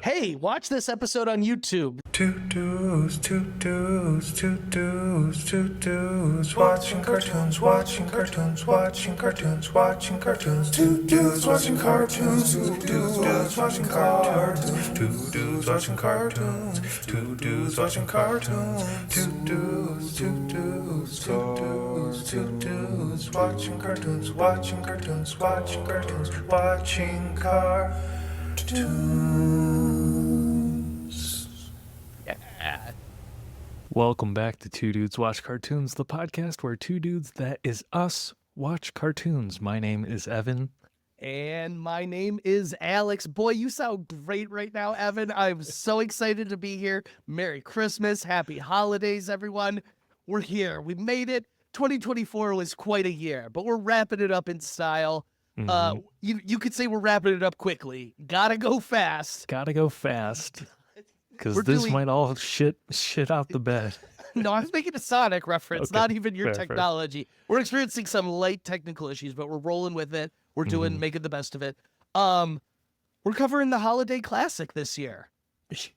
Hey, watch this episode on YouTube. Two dudes, watching cartoons. Two dudes watching cartoons. Two dudes watching cartoons. Two dudes watching cartoons. Two dudes watching cartoons. Two dudes watching cartoons. Watching cartoons. Yeah. Welcome back to Two Dudes Watch Cartoons, the podcast where two dudes, that is us, watch cartoons. My name is Evan. And my name is Alex. Boy, you sound great right now, Evan. I'm so excited to be here. Merry Christmas. Happy holidays, everyone. We're here. We made it. 2024 was quite a year, but we're wrapping it up in style. You could say we're wrapping it up quickly. Gotta go fast. Because this might all shit out the bed. No, I was making a Sonic reference, Okay. not even your Fair. technology. We're experiencing some light technical issues, but we're rolling with it. We're doing, making the best of it. We're covering the holiday classic this year.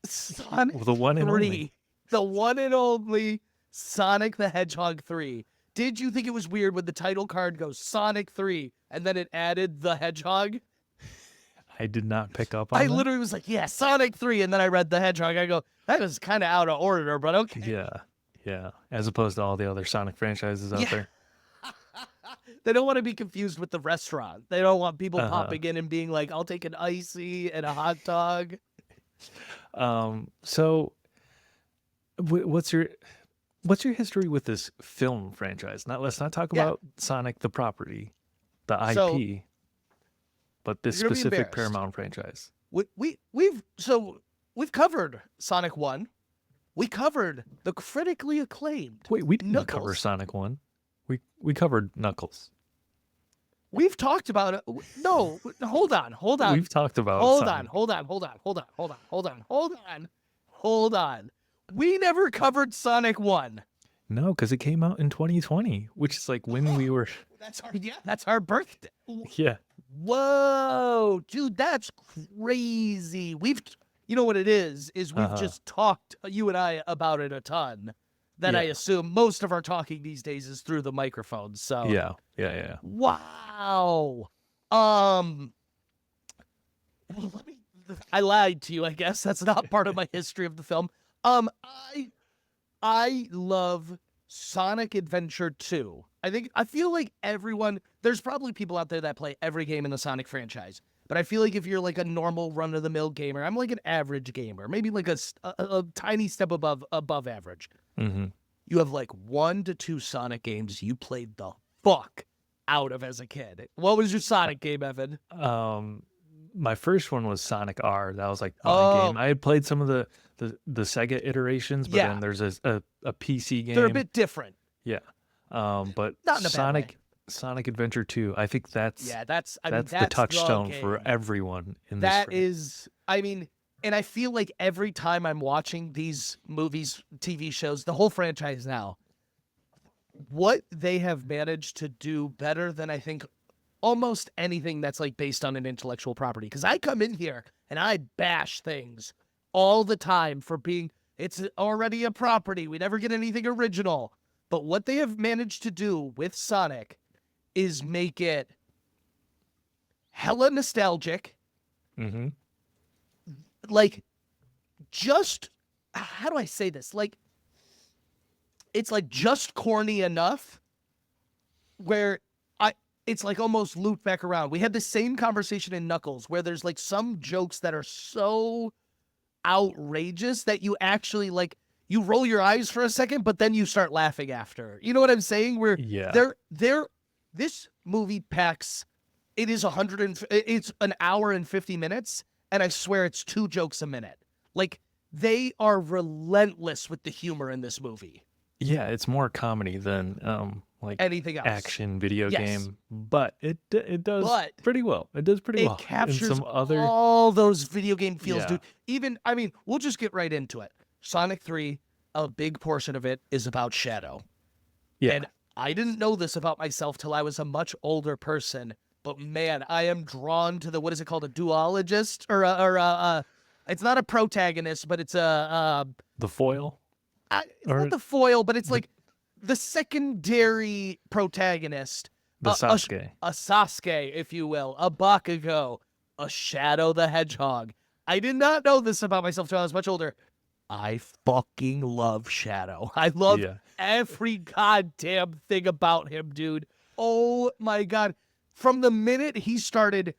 Sonic The one and 3. only. The one and only Sonic the Hedgehog 3. Did you think it was weird when the title card goes Sonic 3 and then it added the Hedgehog? I did not pick up on I that. literally was like, yeah, Sonic 3, and then I read the Hedgehog. I go, that was kind of out of order, but okay. Yeah. As opposed to all the other Sonic franchises out there. They don't want to be confused with the restaurant. They don't want people popping in and being like, I'll take an icy and a hot dog. So, what's your history with this film franchise? Let's not talk about Sonic the property, the IP, So, but this you're gonna be specific embarrassed. Paramount franchise. We've covered Sonic 1. We covered the critically acclaimed. Wait, we didn't cover Knuckles. Sonic 1. We covered Knuckles. We've talked about it. No, hold on. We've talked about Sonic. Hold on. We never covered Sonic 1. No, because it came out in 2020, which is like when we were. That's our birthday. Yeah. Whoa, dude, that's crazy. You know what it is we've just talked, you and I, about it a ton. That I Yeah. assume most of our talking these days is through the microphone. So Yeah. Wow. I lied to you, I guess. That's not part of my history of the film. I love Sonic Adventure 2. I feel like there's probably people out there that play every game in the Sonic franchise. But I feel like if you're like a normal run-of-the-mill gamer, I'm like an average gamer, maybe like a tiny step above average. Mm-hmm. You have like 1 to 2 Sonic games you played the fuck out of as a kid. What was your Sonic game, Evan? My first one was Sonic R. That was like my game. I had played some of the Sega iterations, but then there's a PC game. They're a bit different. Yeah. But Not in a bad way. Sonic Adventure 2, I think that's the touchstone game. for everyone in this. That is, and I feel like every time I'm watching these movies, TV shows, the whole franchise now, what they have managed to do better than I think almost anything that's like based on an intellectual property. Because I come in here and I bash things all the time for it's already a property. We never get anything original. But what they have managed to do with Sonic is make it hella nostalgic. Mm-hmm. Like, just, how do I say this? Like, it's like just corny enough where it's like almost looped back around. We had the same conversation in Knuckles where there's like some jokes that are so outrageous that you actually like, you roll your eyes for a second, but then you start laughing after. You know what I'm saying? Where this movie packs, it's an hour and 50 minutes, and I swear it's 2 jokes a minute. Like, they are relentless with the humor in this movie. Yeah, it's more comedy than like anything else. Action video game, but it does pretty well. It does pretty well. It captures some other all those video game feels, dude. Even, we'll just get right into it. Sonic 3, a big portion of it is about Shadow. Yeah. And I didn't know this about myself till I was a much older person, but man, I am drawn to the, what is it called, a duologist or It's not a protagonist, but it's a The foil. it's not the foil, but it's like the secondary protagonist. The Sasuke. A Sasuke, if you will, a Bakugo, a Shadow the Hedgehog. I did not know this about myself till I was much older. I fucking love Shadow. I love every goddamn thing about him, dude. Oh my God. From the minute he started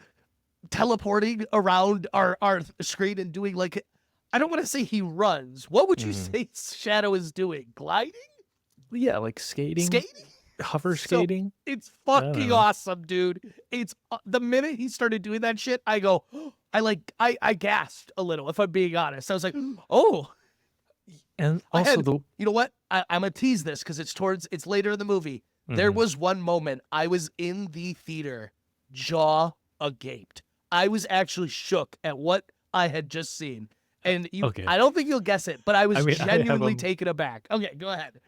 teleporting around our screen and doing like, I don't want to say he runs. What would you say Shadow is doing? Gliding? Yeah, like skating. Skating? Hover skating. So, it's fucking awesome, dude. It's the minute he started doing that shit, I go, I gasped a little, if I'm being honest. I was like, oh. And also you know what? I'm gonna tease this because it's later in the movie. There was one moment I was in the theater, jaw agaped. I was actually shook at what I had just seen. And I don't think you'll guess it, but I was genuinely taken aback. Okay, go ahead.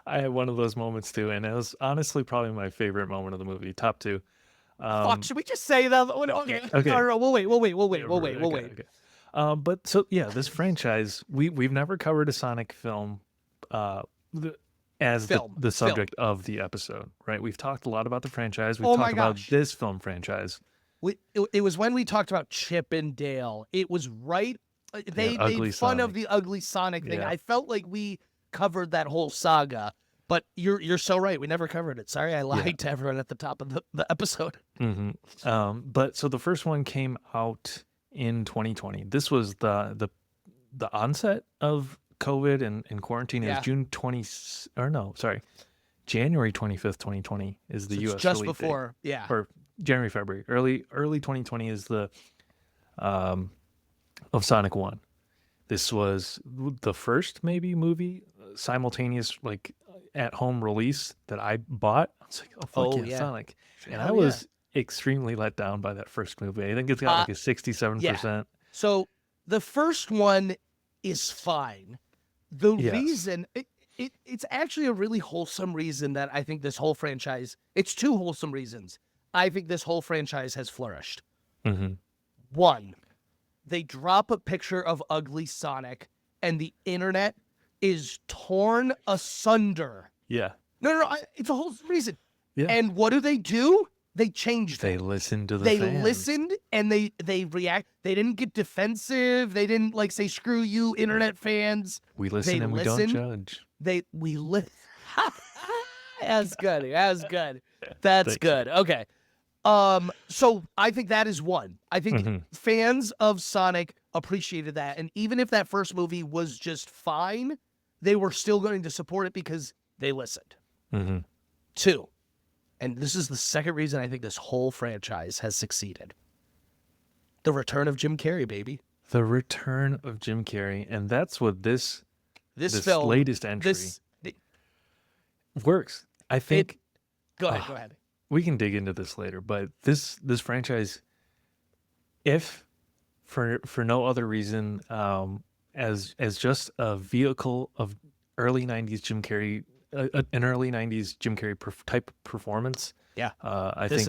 I had one of those moments too, and it was honestly probably my favorite moment of the movie, top 2. Fuck, should we just say that? Okay. No, we'll wait. Okay. But so yeah, this franchise, we've never covered a Sonic film as the subject of the episode, right? We've talked a lot about the franchise. We've talked about this film franchise. It was when we talked about Chip and Dale. It was right. They made fun of the ugly Sonic thing. I felt like we covered that whole saga, but you're so right. We never covered it. Sorry, I lied to everyone at the top of the episode. But so the first one came out in 2020. This was the onset of COVID and quarantine. Is January 25th, 2020 is the U.S. just release before, date. Or January, February, early 2020 is the of Sonic 1. This was the first maybe movie simultaneous like at home release that I bought. I was like, oh fuck yeah, Sonic. And I was extremely let down by that first movie. I think it's got like a 67%. So the first one is fine. The reason it's actually a really wholesome reason that I think this whole franchise, it's 2 wholesome reasons. I think this whole franchise has flourished. One, they drop a picture of ugly Sonic and the internet is torn asunder. Yeah. No, it's a wholesome reason. Yeah. And what do? They changed They it. listened to the They fans. listened and they react. They didn't get defensive. They didn't like say, screw you, internet fans. We listen and we don't judge. We listen. That's good. That's good. Okay. So I think that is one. I think fans of Sonic appreciated that. And even if that first movie was just fine, they were still going to support it because they listened. 2, and this is the second reason I think this whole franchise has succeeded. The return of Jim Carrey, baby. The return of Jim Carrey. And that's what this film, latest entry works. I think. Go ahead. We can dig into this later, but this franchise, if for no other reason, as just a vehicle of early '90s Jim Carrey, an early '90s Jim Carrey type performance. I think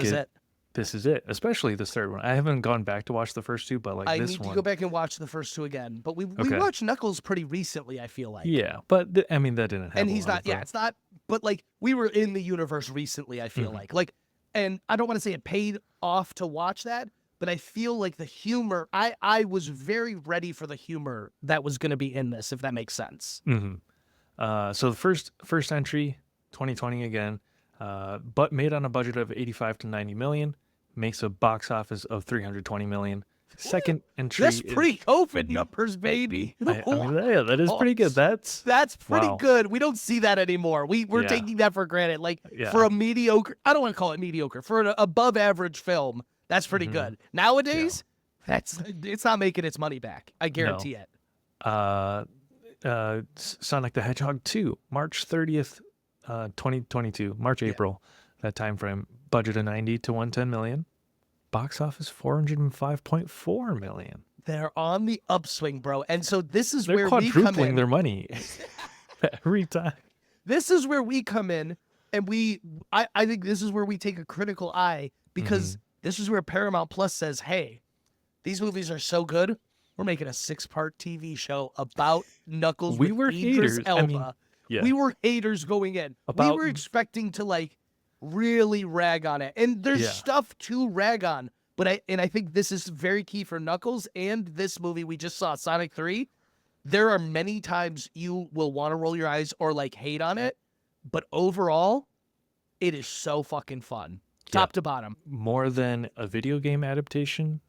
this is it. Especially this third one. I haven't gone back to watch the first 2, but I need to go back and watch the first 2 again. But we watched Knuckles pretty recently. I feel like. Yeah, but that didn't happen. And he's not. It's not. But like we were in the universe recently. I feel like, and I don't want to say it paid off to watch that, but I feel like the humor. I was very ready for the humor that was going to be in this, if that makes sense. So the first entry, 2020 again, but made on a budget of 85 to 90 million, makes a box office of 320 million. Second entry. That's pre-COVID numbers, baby. That is pretty good. That's pretty good. We don't see that anymore. We're taking that for granted. Like for a mediocre, I don't want to call it mediocre, for an above average film, that's pretty good. Nowadays, it's not making its money back. I guarantee it. Sonic the Hedgehog 2, March 30th, 2022, April, that time frame, budget of 90 to 110 million. Box office 405.4 million. They're on the upswing, bro. And so this is where we come in. They're quadrupling their money every time. This is where we come in, and I think this is where we take a critical eye, because this is where Paramount Plus says, hey, these movies are so good, we're making a 6-part TV show about Knuckles We with were Idris haters. Elba. I mean, yeah. We were haters going in. We About- were expecting to like really rag on it. And there's Yeah. stuff to rag on. But I think this is very key for Knuckles and this movie we just saw, Sonic 3. There are many times you will want to roll your eyes or like hate on it, but overall, it is so fucking fun. Top to bottom. More than a video game adaptation,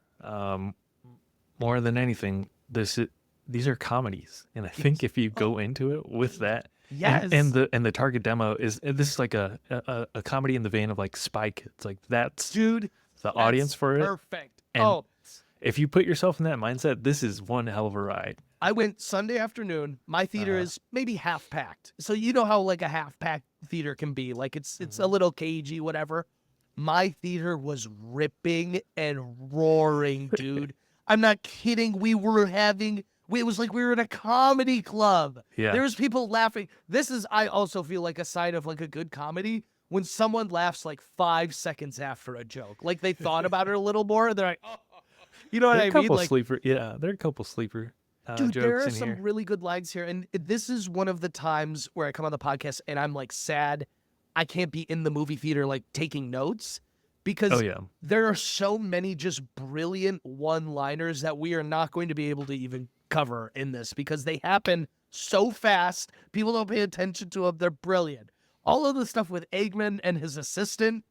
more than anything, these are comedies, and I think if you go into it with that, Yes. and the target demo is this is like a comedy in the vein of like Spy Kids, like that's Dude, the audience that's for it. perfect. And if you put yourself in that mindset, this is one hell of a ride. I went Sunday afternoon. My theater is maybe half packed. So you know how like a half packed theater can be. Like it's a little cagey, whatever. My theater was ripping and roaring, dude. I'm not kidding. It was like we were in a comedy club. Yeah. There was people laughing. I also feel like a sign of like a good comedy when someone laughs like 5 seconds after a joke. Like they thought about it a little more. They're like, oh. You know what There are I a mean? couple Like, sleeper, there are a couple sleeper dude, there jokes are in some here. really good lines here. And this is one of the times where I come on the podcast and I'm like sad I can't be in the movie theater like taking notes because Oh yeah, there are so many just brilliant one-liners that we are not going to be able to even cover in this because they happen so fast. People don't pay attention to them. They're brilliant. All of the stuff with Eggman and his assistant,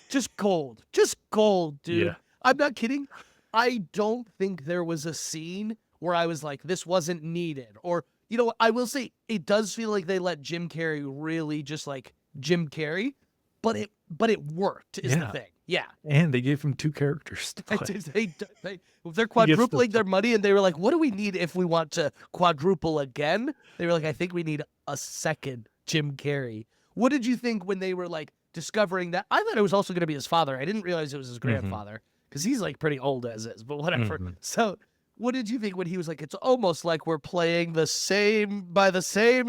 just gold. Just gold, dude. Yeah. I'm not kidding. I don't think there was a scene where I was like, this wasn't needed. Or, you know, I will say it does feel like they let Jim Carrey really just like Jim Carrey, but it worked is the Yeah. thing. Yeah. and they gave him 2 characters to play. They're quadrupling their money and they were like, what do we need if we want to quadruple again? They were like, I think we need a second Jim Carrey. What did you think when they were like discovering that? I thought it was also going to be his father. I didn't realize it was his grandfather because he's like pretty old as is, but whatever. So what did you think when he was like, it's almost like we're playing the same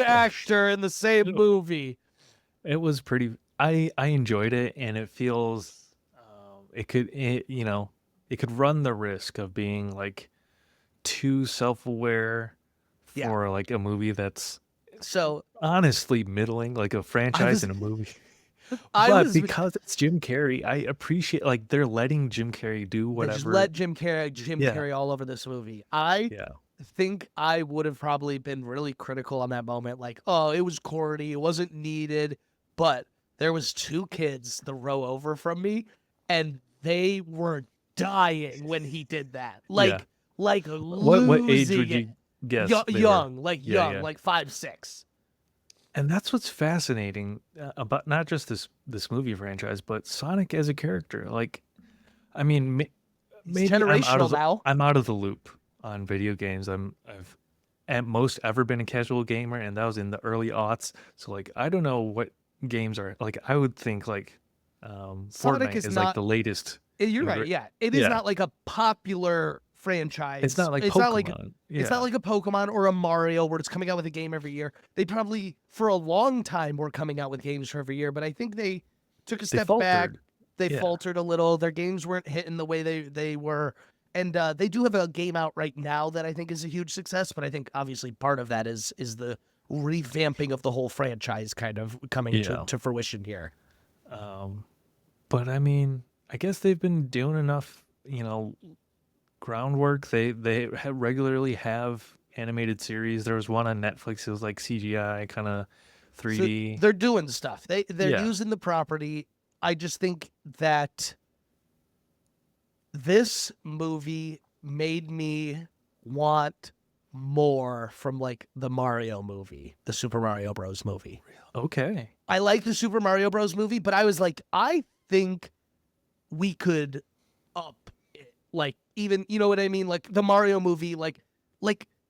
actor in the same movie? It was pretty. I enjoyed it, and it feels it could run the risk of being like too self-aware Yeah. for like a movie that's So honestly middling, like a franchise was- in a movie. I But was because it's Jim Carrey, I appreciate like they're letting Jim Carrey do they whatever. just let Jim Yeah. Carrey all over this movie. I Yeah, think I would have probably been really critical on that moment. Like, oh, it was corny. It wasn't needed. But there was 2 kids the row over from me, and they were dying when he did that. Like, like what age losing would it. you guess? Young, they were? young, like Yeah, young, yeah. like 5, 6. And that's what's fascinating about not just this movie franchise, but Sonic as a character. Like, I mean, maybe generational now. I'm out of the loop on video games. I've at most ever been a casual gamer, and that was in the early aughts. So like, I don't know what games are like. I would think like Sonic Fortnite is is not- like the latest. You're Right. right. Yeah, it is Yeah. not like a popular franchise. It's not like it's Pokemon. not like yeah. It's not like a Pokemon or a Mario where it's coming out with a game every year. They probably, for a long time, were coming out with games for every year, but I think they took a step back. faltered. They Yeah. faltered a little. Their games weren't hitting the way they were. And they do have a game out right now that I think is a huge success, but I think obviously part of that is the revamping of the whole franchise kind of coming Yeah. to fruition here. But I mean, I guess they've been doing enough, groundwork. They regularly have animated series. There was one on Netflix. It was like CGI, kind of So 3D. they're doing stuff. They're Yeah. using the property. I just think that this movie made me want more from like the Mario movie, the Super Mario Bros. Movie. Okay. I like the Super Mario Bros. Movie, but I was like, I think we could up it. Like even, you know what I mean? Like the Mario movie, like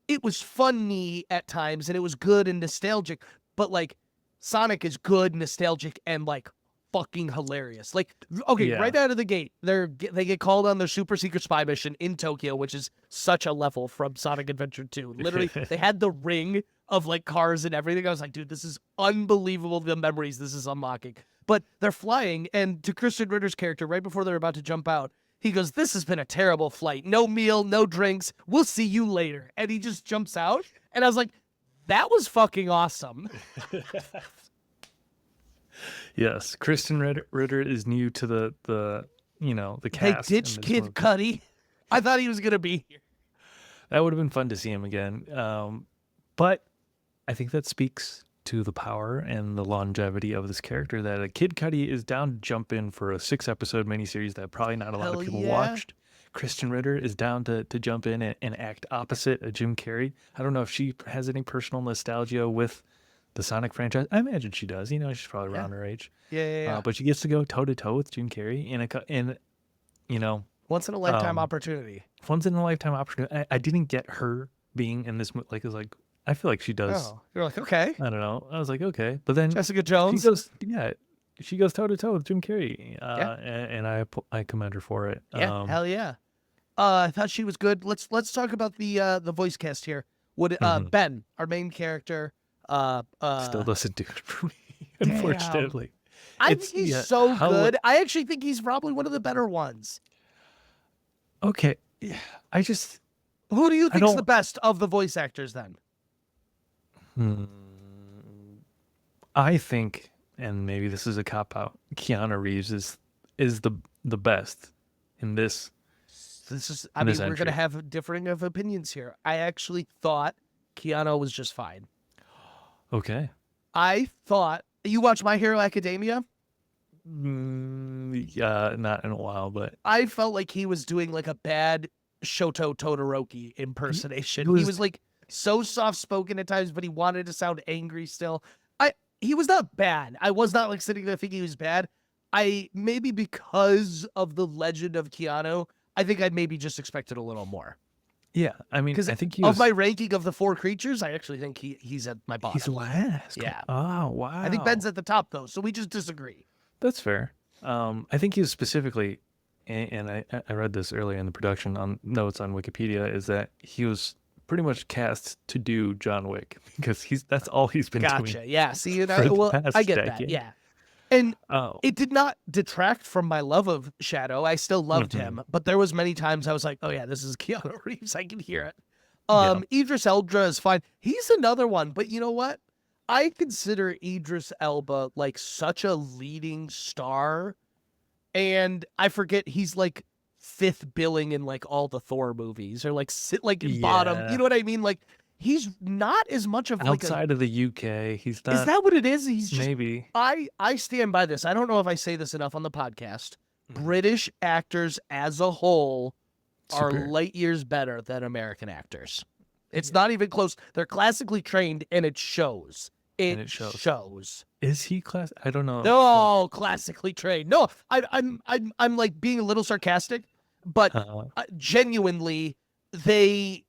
it was funny at times and it was good and nostalgic, but like Sonic is good, nostalgic, and like fucking hilarious. Like, okay, Yeah. right out of the gate, they get called on their super secret spy mission in Tokyo, which is such a level from Sonic Adventure 2. Literally, they had the ring of like cars and everything. I was like, dude, this is unbelievable, the memories this is unlocking. But they're flying, and to Krysten Ritter's character, right before they're about to jump out, He goes, "This has been a terrible flight. No meal, no drinks. We'll see you later." And he just jumps out. And I was like, that was fucking awesome. Yes, Krysten Ritter is new to the They cast. in ditched this Kid movie. Cudi. I thought he was going to be here. That would have been fun to see him again. But I think that speaks to the power and the longevity of this character that a Kid Cudi is down to jump in for a 6-episode miniseries that probably not a lot Hell of people yeah. watched. Kristen Ritter is down to jump in and act opposite of Jim Carrey. I don't know if she has any personal nostalgia with the Sonic franchise. I imagine she does. She's probably around her age. Yeah. But she gets to go toe to toe with Jim Carrey in Once in a lifetime opportunity. once in a lifetime opportunity. I didn't get her being in this movie. It was like, I feel like she does. Oh, you're like, okay. I don't know. I was like, okay, but then Jessica Jones. she goes toe to toe with Jim Carrey, Yeah. and I commend her for it. Yeah, hell yeah. I thought she was good. Let's talk about the voice cast here. Ben, our main character, Still doesn't do it for me, unfortunately. I think he's so good. I actually think he's probably one of the better ones. Okay, yeah, Who do you think is the best of the voice actors then? I think, and maybe this is a cop out, Keanu Reeves is the best in this. We're going to have differing of opinions here. I actually thought Keanu was just fine. Okay. I thought, you watch My Hero Academia? Yeah, not in a while, but I felt like he was doing like a bad Shoto Todoroki impersonation. He was like so soft-spoken at times, but he wanted to sound angry still. He was not bad. I was not like sitting there thinking he was bad. Maybe because of the legend of Keanu, I think I maybe just expected a little more. yeah, I mean, I think of my ranking of the 4 creatures, I actually think he's at my bottom. he's last. Yeah. Oh wow. I think Ben's at the top though, so we just disagree. That's fair. I think he was specifically, and I read this earlier in the production on notes on Wikipedia, is that he was pretty much cast to do John Wick because that's all he's been doing. Gotcha. Yeah. See, for the past I get that. decade. Yeah. And Oh, it did not detract from my love of Shadow. I still loved him, but there was many times I was like, "Oh yeah, this is Keanu Reeves. I can hear it." Idris Elba is fine. He's another one, but you know what? I consider Idris Elba like such a leading star, and I forget he's like 5th billing in like all the Thor movies, or like bottom. Yeah. You know what I mean? Like he's not as much of like outside of the UK, he's not. Is that what it is? He's just, maybe? I stand by this. I don't know if I say this enough on the podcast. British actors as a whole are Superior. light years better than American actors. It's not even close. They're classically trained, and it shows. It shows. Is he class? I don't know. No, classically trained. No, I'm like being a little sarcastic, but genuinely, they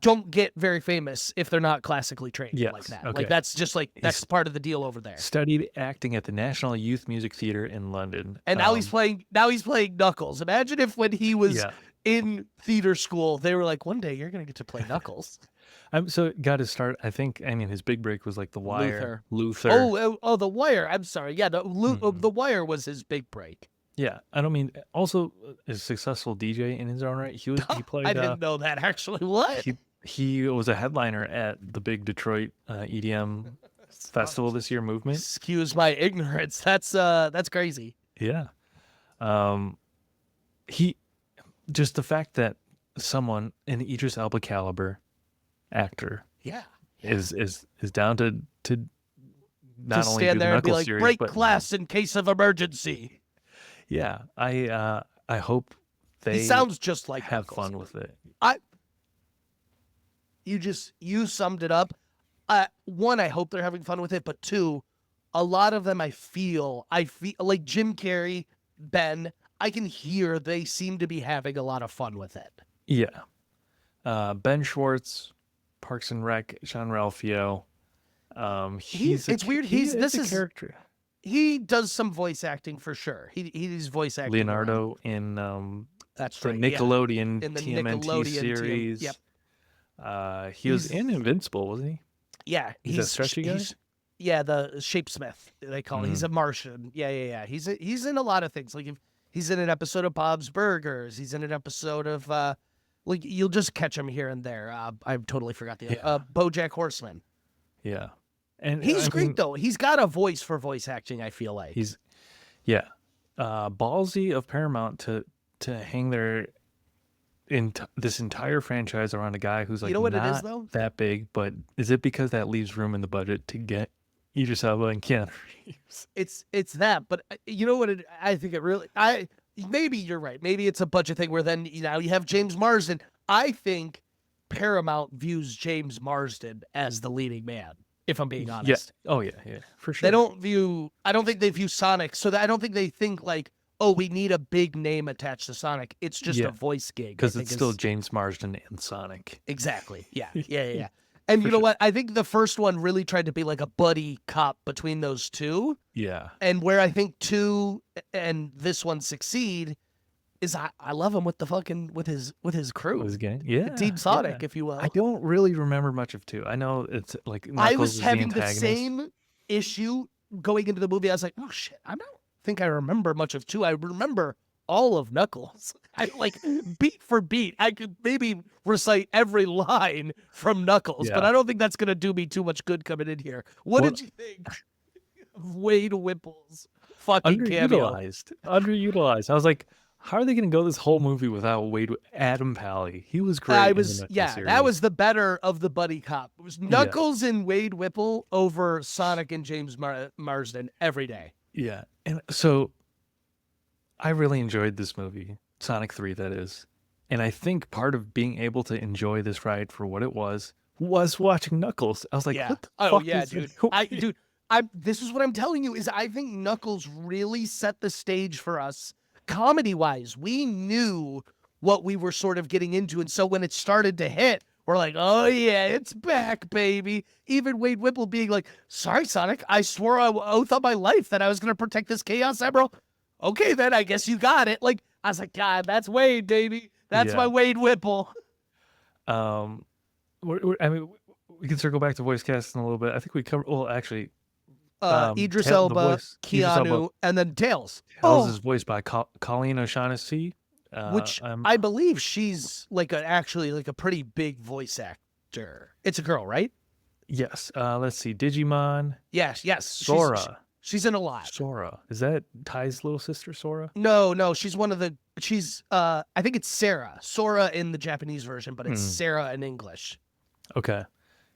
don't get very famous if they're not classically trained like Yes, that. okay. Like that's just like that's part of the deal over there. Studied acting at the National Youth Music Theatre in London, And now he's playing. Now he's playing Knuckles. Imagine if when he was in theater school, they were like, "One day you're gonna get to play Knuckles." So got his start. I think. I mean, his big break was like The Wire. Luther. Oh, The Wire. I'm sorry. Yeah, The Wire was his big break. Yeah, I don't mean. Also, a successful DJ in his own right. He played. I didn't know that actually. What? He was a headliner at the big Detroit EDM festival this year. Movement. Excuse my ignorance. That's crazy. Yeah. He just the fact that someone in the Idris Elba caliber actor is down to not to only stand do the there and be Knuckles like, series, break but class in case of emergency. yeah, I hope they He sounds just like have Knuckles. fun with it. You summed it up. One, I hope they're having fun with it, but 2, a lot of them I feel like Jim Carrey, Ben, I can hear they seem to be having a lot of fun with it. Yeah. Ben Schwartz, Parks and Rec, Sean Ralphio. It's weird. This is a character. He does some voice acting for sure. He's voice acting. Leonardo in that's the right, Nickelodeon in the TMNT Nickelodeon series. Yep. He was in Invincible, wasn't he? Yeah, He's that stretchy guy? Yeah, the Shapesmith they call it. He's a Martian. Yeah. He's in a lot of things. Like if He's in an episode of Bob's Burgers. He's in an episode of like you'll just catch him here and there. I totally forgot the BoJack Horseman. Yeah. And He's I great mean, though. He's got a voice for voice acting, I feel like. He's ballsy of Paramount to hang their this entire franchise around a guy who's like know what it is, not though? that big, but is it because that leaves room in the budget to get Idris Elba and Keanu Reeves? It's that, but you know what I think it really maybe you're right. Maybe it's a budget thing where then you have James Marsden. I think Paramount views James Marsden as the leading man, if I'm being honest. Yeah. Oh yeah, for sure. I don't think they view Sonic, so that I don't think they think like, oh, we need a big name attached to Sonic. It's just a voice gig. Because it's still James Marsden and Sonic. Exactly. Yeah. And you know what? I think the first one really tried to be like a buddy cop between those two. Yeah. And where I think 2 and this one succeed is I love him with his crew. His gang. Yeah. Team Sonic, if you will. I don't really remember much of 2. I know it's like Knuckles I was is having the the same issue going into the movie. I was like, oh shit, I don't think I remember much of 2. I remember all of Knuckles. I like beat for beat. I could maybe recite every line from Knuckles, but I don't think that's gonna do me too much good coming in here. What did you think of Wade Whipple's fucking cameo? Underutilized. I was like, how are they going to go this whole movie without Adam Pally? He was great. That was the better of the buddy cop. It was Knuckles and Wade Whipple over Sonic and James Marsden every day. Yeah. And so I really enjoyed this movie, Sonic 3, that is. And I think part of being able to enjoy this ride for what it was watching Knuckles. I was like, what the fuck is dude. This is what I'm telling you is I think Knuckles really set the stage for us. Comedy-wise, we knew what we were sort of getting into, and so when it started to hit, we're like, oh yeah, it's back, baby. Even Wade Whipple being like, sorry, Sonic, I swore on oath on my life that I was going to protect this Chaos Emerald. Okay, then, I guess you got it. Like, I was like, God, that's Wade, baby. That's my Wade Whipple. I mean, we can circle back to voice casting a little bit. I think we covered, well, actually, Idris Elba, Keanu, and then Tails. Tails is voiced by Colleen O'Shaughnessy, which I believe she's like actually a pretty big voice actor. It's a girl, right? Yes. Let's see, Digimon. Yes. Sora. She's in a lot. Sora. Is that Ty's little sister, Sora? No. She's one of the. She's. I think it's Sarah. Sora in the Japanese version, but it's Sarah in English. Okay,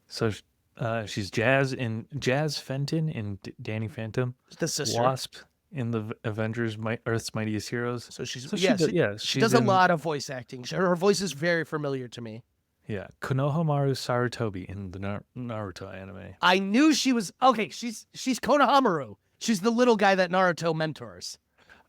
so. She's Jazz Fenton in Danny Phantom. The sister. Wasp in the Avengers, Earth's Mightiest Heroes. So she she does a lot of voice acting. Her voice is very familiar to me. Yeah, Konohamaru Sarutobi in the Naruto anime. I knew she was okay. She's Konohamaru. She's the little guy that Naruto mentors.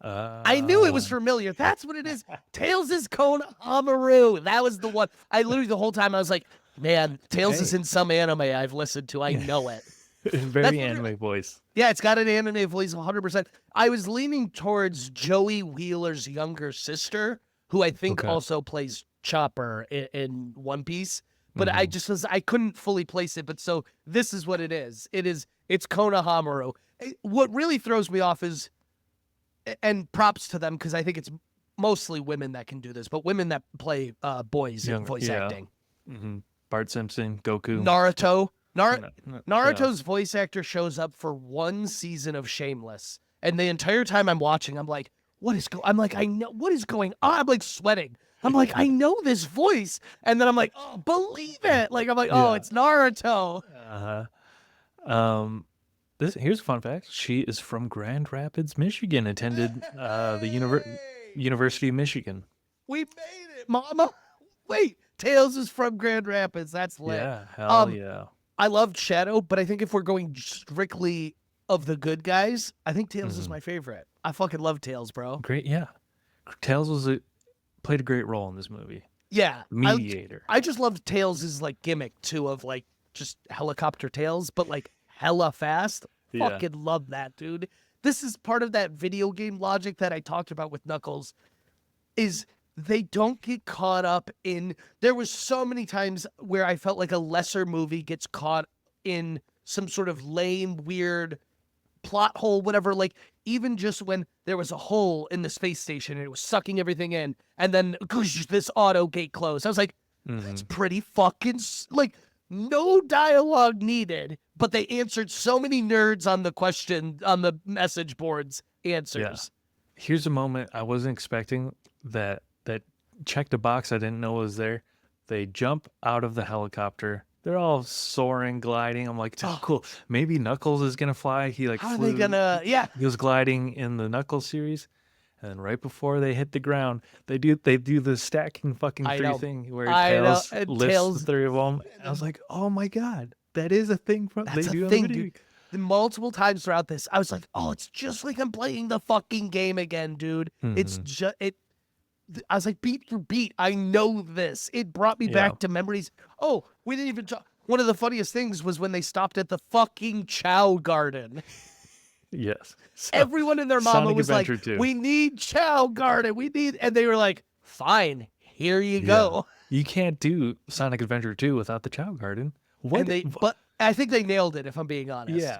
I knew it was familiar. That's what it is. Tails is Konohamaru. That was the one. I literally the whole time I was like, man, Tails is in some anime I've listened to. I know it. Very anime voice. Yeah, it's got an anime voice 100%. I was leaning towards Joey Wheeler's younger sister, who I think also plays Chopper in One Piece. But I couldn't fully place it. But so this is what it is. It's Konohamaru. What really throws me off is, and props to them because I think it's mostly women that can do this, but women that play boys in voice acting. Mm-hmm. Bart Simpson, Goku, Naruto. Naruto's voice actor shows up for one season of Shameless, and the entire time I'm watching, I'm like, I know what is going on. I'm like sweating. I'm like, I know this voice, and then I'm like, oh, believe it. Like I'm like, oh, it's Naruto. Here's a fun fact. She is from Grand Rapids, Michigan. Attended the University of Michigan. We made it, Mama. Wait. Tails is from Grand Rapids. That's lit. Yeah, hell yeah. I loved Shadow, but I think if we're going strictly of the good guys, I think Tails is my favorite. I fucking love Tails, bro. Great, yeah. Tails played a great role in this movie. Yeah. Mediator. I just loved Tails' like gimmick too of like just helicopter tails, but like hella fast. Yeah. Fucking love that, dude. This is part of that video game logic that I talked about with Knuckles is they don't get caught up in. There was so many times where I felt like a lesser movie gets caught in some sort of lame, weird plot hole, whatever. Like even just when there was a hole in the space station and it was sucking everything in, and then this auto gate closed. I was like, that's pretty fucking like no dialogue needed, but they answered so many nerds on the question on the message boards answers. Yeah. Here's a moment I wasn't expecting that checked a box I didn't know was there. They jump out of the helicopter. They're all soaring, gliding. I'm like, oh, cool. Maybe Knuckles is gonna fly. He like How flew. are they gonna? Yeah. He was gliding in the Knuckles series, and then right before they hit the ground, they do the stacking fucking three thing where Tails lifts the three of them. I was like, oh my god, that is a thing. They do on the video. Dude. Multiple times throughout this, I was like, oh, it's just like I'm playing the fucking game again, dude. It's just it. I was like, beat for beat, I know this. It brought me back to memories. Oh, we didn't even talk. One of the funniest things was when they stopped at the fucking Chow Garden. Yes. So, everyone and their mama Sonic was Adventure like, 2. we need Chow Garden. And they were like, fine, here you go. You can't do Sonic Adventure 2 without the Chow Garden. What? But I think they nailed it, if I'm being honest. Yeah.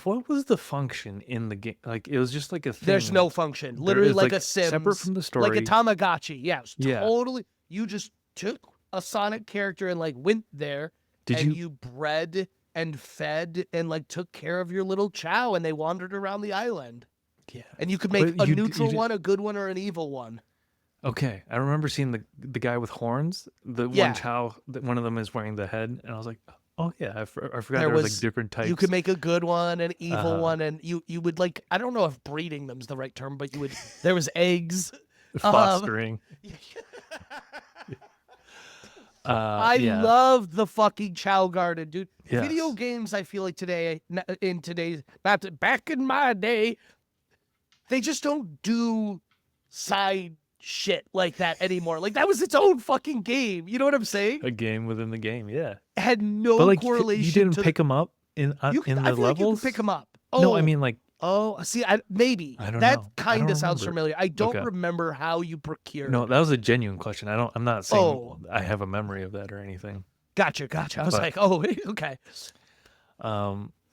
What was the function in the game? Like, it was just like a thing. There's no function. Literally like a Sims. Separate from the story. Like a Tamagotchi. Yeah, Yeah. totally. You just took a Sonic character and like went there you bred and fed and like took care of your little Chow and they wandered around the island. Yeah. And you could make a neutral one, a good one, or an evil one. Okay. I remember seeing the guy with horns. The one Chow, one of them is wearing the head. And I was like, oh yeah, I forgot there was like different types. You could make a good one, an evil one, and you would like, I don't know if breeding them's the right term, but there was eggs. Fostering. I love the fucking Chow Garden, dude. Yes. Video games, I feel like back in my day, they just don't do side shit like that anymore. Like that was its own fucking game. You know what I'm saying? A game within the game, yeah. It had no correlation. You didn't pick them up in the levels. Like you could pick them up. Oh, no, I mean like. Oh, see, maybe I don't that know. kind of sounds familiar. I don't remember how you procured. No, that was a genuine question. I'm not saying I have a memory of that or anything. Gotcha. I was like, oh, okay.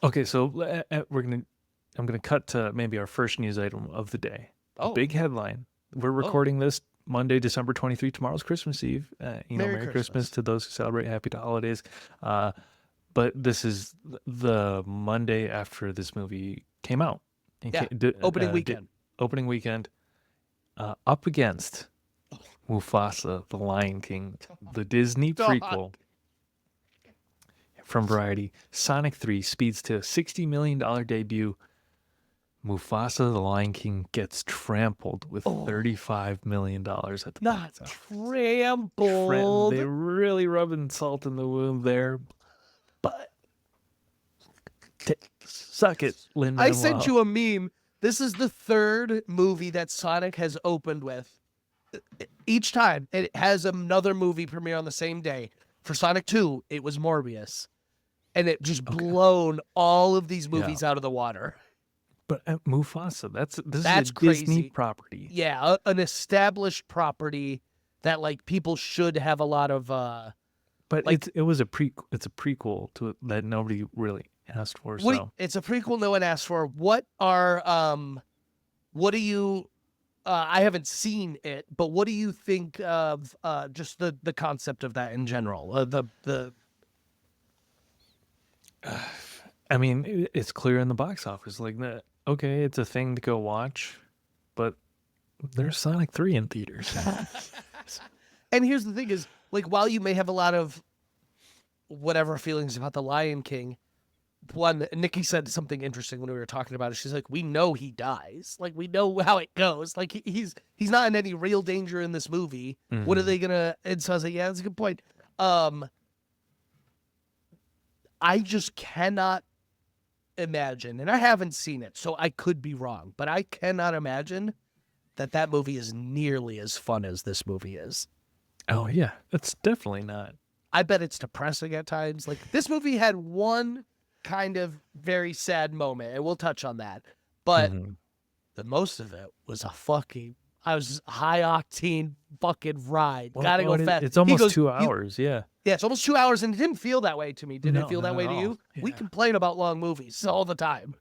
Okay, so I'm gonna cut to maybe our first news item of the day. Oh, big headline. We're recording this Monday, December 23. Tomorrow's Christmas Eve. Merry Christmas to those who celebrate. Happy holidays. But this is the Monday after this movie came out. Opening weekend. Opening weekend. Up against Mufasa, the Lion King, the Disney prequel from Variety. Sonic 3 speeds to $60 million debut. Mufasa, the Lion King, gets trampled with $35 million at the box office. Trampled. They're really rubbing salt in the wound there. But suck it, Lin-Manuel. I sent you a meme. This is the third movie that Sonic has opened with. Each time it has another movie premiere on the same day. For Sonic 2, it was Morbius. And it just blown all of these movies out of the water. But Mufasa, this is a crazy. Disney property. Yeah, an established property that like people should have a lot of but like, it's a prequel to it that nobody really asked for. So it's a prequel no one asked for. What do you I haven't seen it, but what do you think of just the concept of that in general? I mean, it's clear in the box office. Like, okay, it's a thing to go watch, but there's Sonic 3 in theaters. And here's the thing is, like, while you may have a lot of whatever feelings about the Lion King, one, Nikki said something interesting when we were talking about it. She's like, we know he dies. Like, we know how it goes. Like, he's not in any real danger in this movie. Mm-hmm. What are they gonna... And so I was like, yeah, that's a good point. I just cannot imagine, and I haven't seen it, so I could be wrong, but I cannot imagine that movie is nearly as fun as this movie is. Oh, yeah. It's definitely not. I bet it's depressing at times. Like, this movie had one kind of very sad moment, and we'll touch on that. But the most of it was I was high octane fucking ride. Gotta go fast. It's almost 2 hours, yeah. Yeah, it's almost 2 hours, and it didn't feel that way to me. Did it feel that way to you? Yeah. We complain about long movies all the time.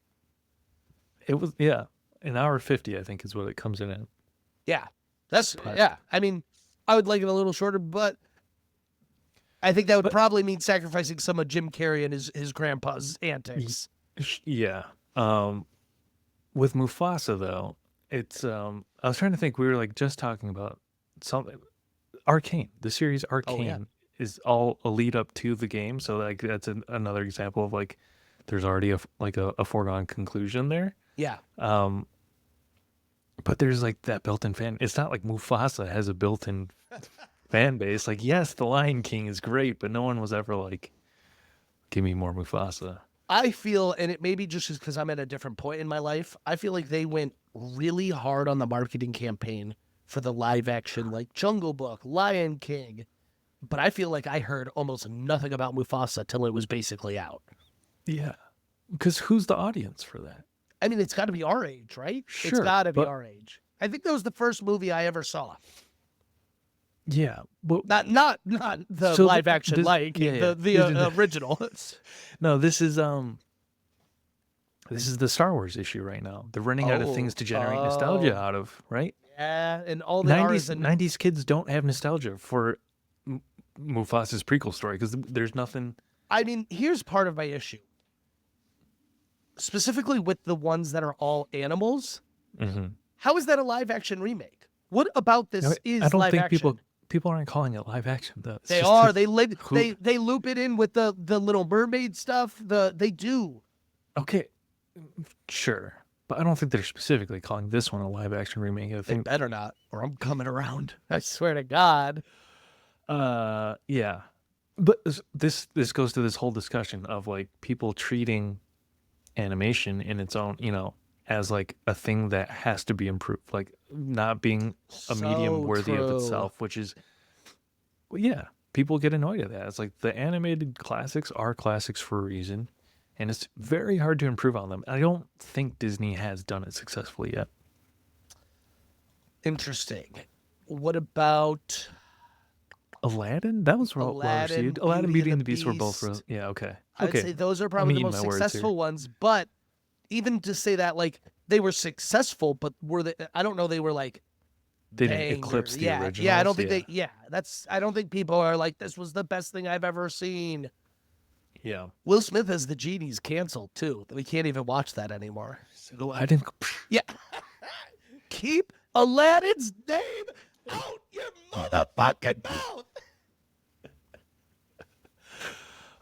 It was, yeah. an hour 50, I think, is what it comes in at. Yeah. But- yeah. I mean, I would like it a little shorter, but I think that would probably mean sacrificing some of Jim Carrey and his grandpa's antics. Yeah. With Mufasa though, it's I was trying to think. We were like just talking about something. Arcane, the series Arcane is all a lead up to the game, so like that's another example of like there's already a foregone conclusion there. Yeah. But there's like that built-in fan. It's not like Mufasa has a built-in fan base. Like, yes, the Lion King is great, but no one was ever like, give me more Mufasa. I feel, and it may be just because I'm at a different point in my life, I feel like they went really hard on the marketing campaign for the live action, like Jungle Book, Lion King. But I feel like I heard almost nothing about Mufasa till it was basically out. Yeah. Because who's the audience for that? I mean, it's got to be our age, right? Sure, It's got to be but- our age. I think that was the first movie I ever saw. Yeah. But Not the So live action this- Lion King, yeah, the original. no, this is the Star Wars issue right now. They're running out of things to generate nostalgia out of, right? Yeah, and all the R's and 90s kids don't have nostalgia for Mufasa's prequel story because there's nothing. I mean, here's part of my issue. Specifically with the ones that are all animals. Mm-hmm. How is that a live action remake? What about this is I don't live think action? people aren't calling it live action though. It's They just are. a They hoop. they loop it in with the Little Mermaid stuff. They do. Okay, sure, but I don't think they're specifically calling this one a live action remake. I They think, better not, or I'm coming around. I swear to God. yeah, but this goes to this whole discussion of like people treating animation in its own, as like a thing that has to be improved, like not being a medium So worthy of true. itself, which is, well, yeah, people get annoyed at that. It's like the animated classics are classics for a reason, and it's very hard to improve on them. I don't think Disney has done it successfully yet. Interesting. What about Aladdin? That was well Aladdin, received. Aladdin, Beauty Beauty and and the the Beast were both Beast? yeah, okay. I'd Okay. say those are probably the eating most my words here. successful ones, but even to say that, like, they were successful, but were they, I don't know, they were like They didn't bangers. eclipse the yeah, originals. Yeah, I don't think I don't think people are like, this was the best thing I've ever seen. Yeah. Will Smith as the genie's canceled too. We can't even watch that anymore. Aladdin. Yeah. Keep Aladdin's name out your motherfucking mouth.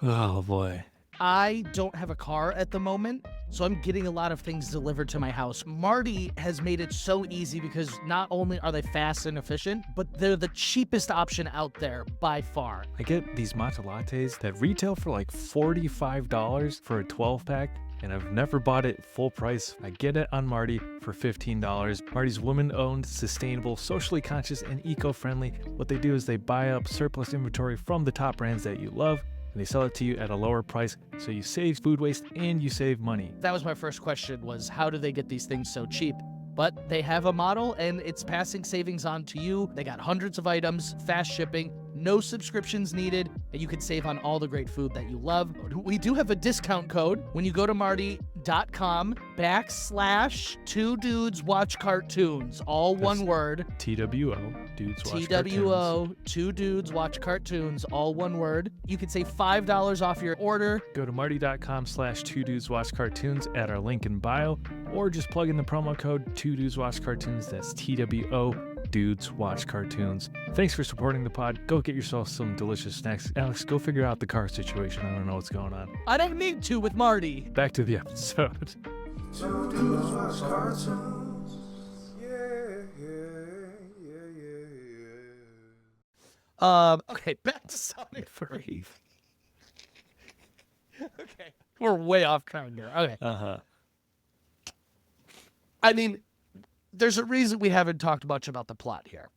Oh boy. I don't have a car at the moment, so I'm getting a lot of things delivered to my house. Marty has made it so easy because not only are they fast and efficient, but they're the cheapest option out there by far. I get these matcha lattes that retail for like $45 for a 12 pack, and I've never bought it full price. I get it on Marty for $15. Marty's woman-owned, sustainable, socially conscious, and eco-friendly. What they do is they buy up surplus inventory from the top brands that you love, and they sell it to you at a lower price, so you save food waste and you save money. That was my first question, was how do they get these things so cheap? But they have a model and it's passing savings on to you. They got hundreds of items, fast shipping, no subscriptions needed, and you can save on all the great food that you love. We do have a discount code when you go to marty.com/2dudeswatchcartoons, all one word. TWO, dudes watch TWO, 2 dudes watch cartoons, all one word. You can save $5 off your order. Go to marty.com/2dudeswatchcartoons at our link in bio, or just plug in the promo code 2dudeswatchcartoons. That's TWO, dudes watch cartoons. Thanks for supporting the pod. Go get yourself some delicious snacks. Alex, go figure out the car situation. I don't know what's going on. I don't need to with Marty. Back to the episode. Two dudes watch cartoons. Yeah. Okay, back to Sonic 3. Okay, we're way off track here. Okay. Uh-huh. I mean, there's a reason we haven't talked much about the plot here.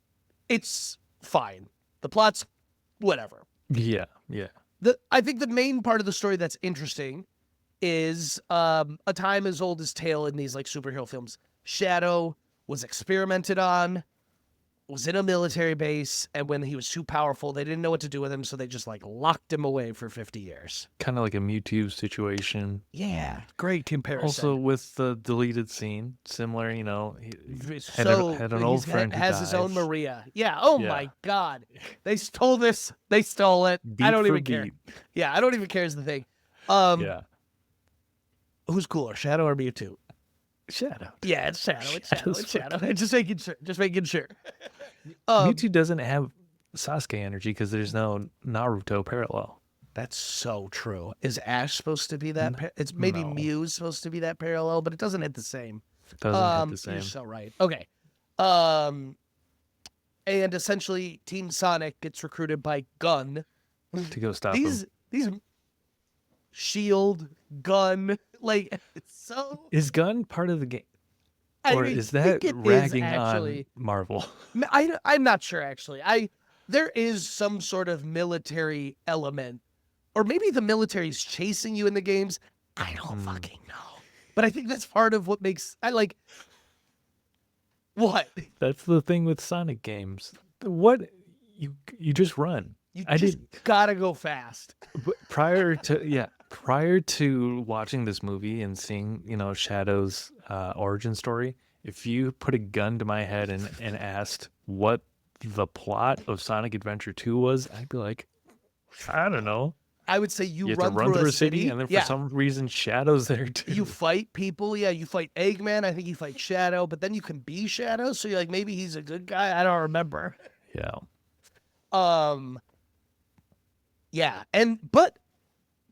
It's fine. The plot's whatever. Yeah. I think the main part of the story that's interesting is a time as old as tale in these like superhero films. Shadow was experimented on. was in a military base, and when he was too powerful, they didn't know what to do with him, so they just like locked him away for 50 years. Kind of like a Mewtwo situation. Yeah, great comparison. Also with the deleted scene, similar, he had an old he's friend who has his own dies. Maria. Yeah. Oh Yeah. my God, they stole this. They stole it. I Beat don't for even care. beat. Yeah, I don't even care is the thing. Yeah. Who's cooler, Shadow or Mewtwo? Shadow. Yeah, it's Shadow. It's Shadow. Shadow's It's Shadow. Just making sure. Just making sure. Mewtwo doesn't have Sasuke energy because there's no Naruto parallel. That's so true. Is Ash supposed to be that? It's maybe no. Mew's supposed to be that parallel, but it doesn't hit the same. It doesn't hit the same. You're so right. Okay. And essentially, Team Sonic gets recruited by Gun. To go stop him. These Shield, Gun, like it's so. Is Gun part of the game? I Or mean, is I that think it is ragging actually. on Marvel? I'm not sure actually. There is some sort of military element, or maybe the military's chasing you in the games. I don't fucking know, but I think that's part of what makes I like. What That's the thing with Sonic games. What you just run. you I just did gotta go fast. prior to watching this movie and seeing Shadow's origin story. If you put a gun to my head and asked what the plot of Sonic Adventure 2 was, I'd be like, I don't know. I would say you You have run to run through a city, and then for yeah. some reason Shadow's there too. You fight people, yeah. You fight Eggman. I think you fight Shadow, but then you can be Shadow. So you're like, maybe he's a good guy. I don't remember. Yeah. Yeah, but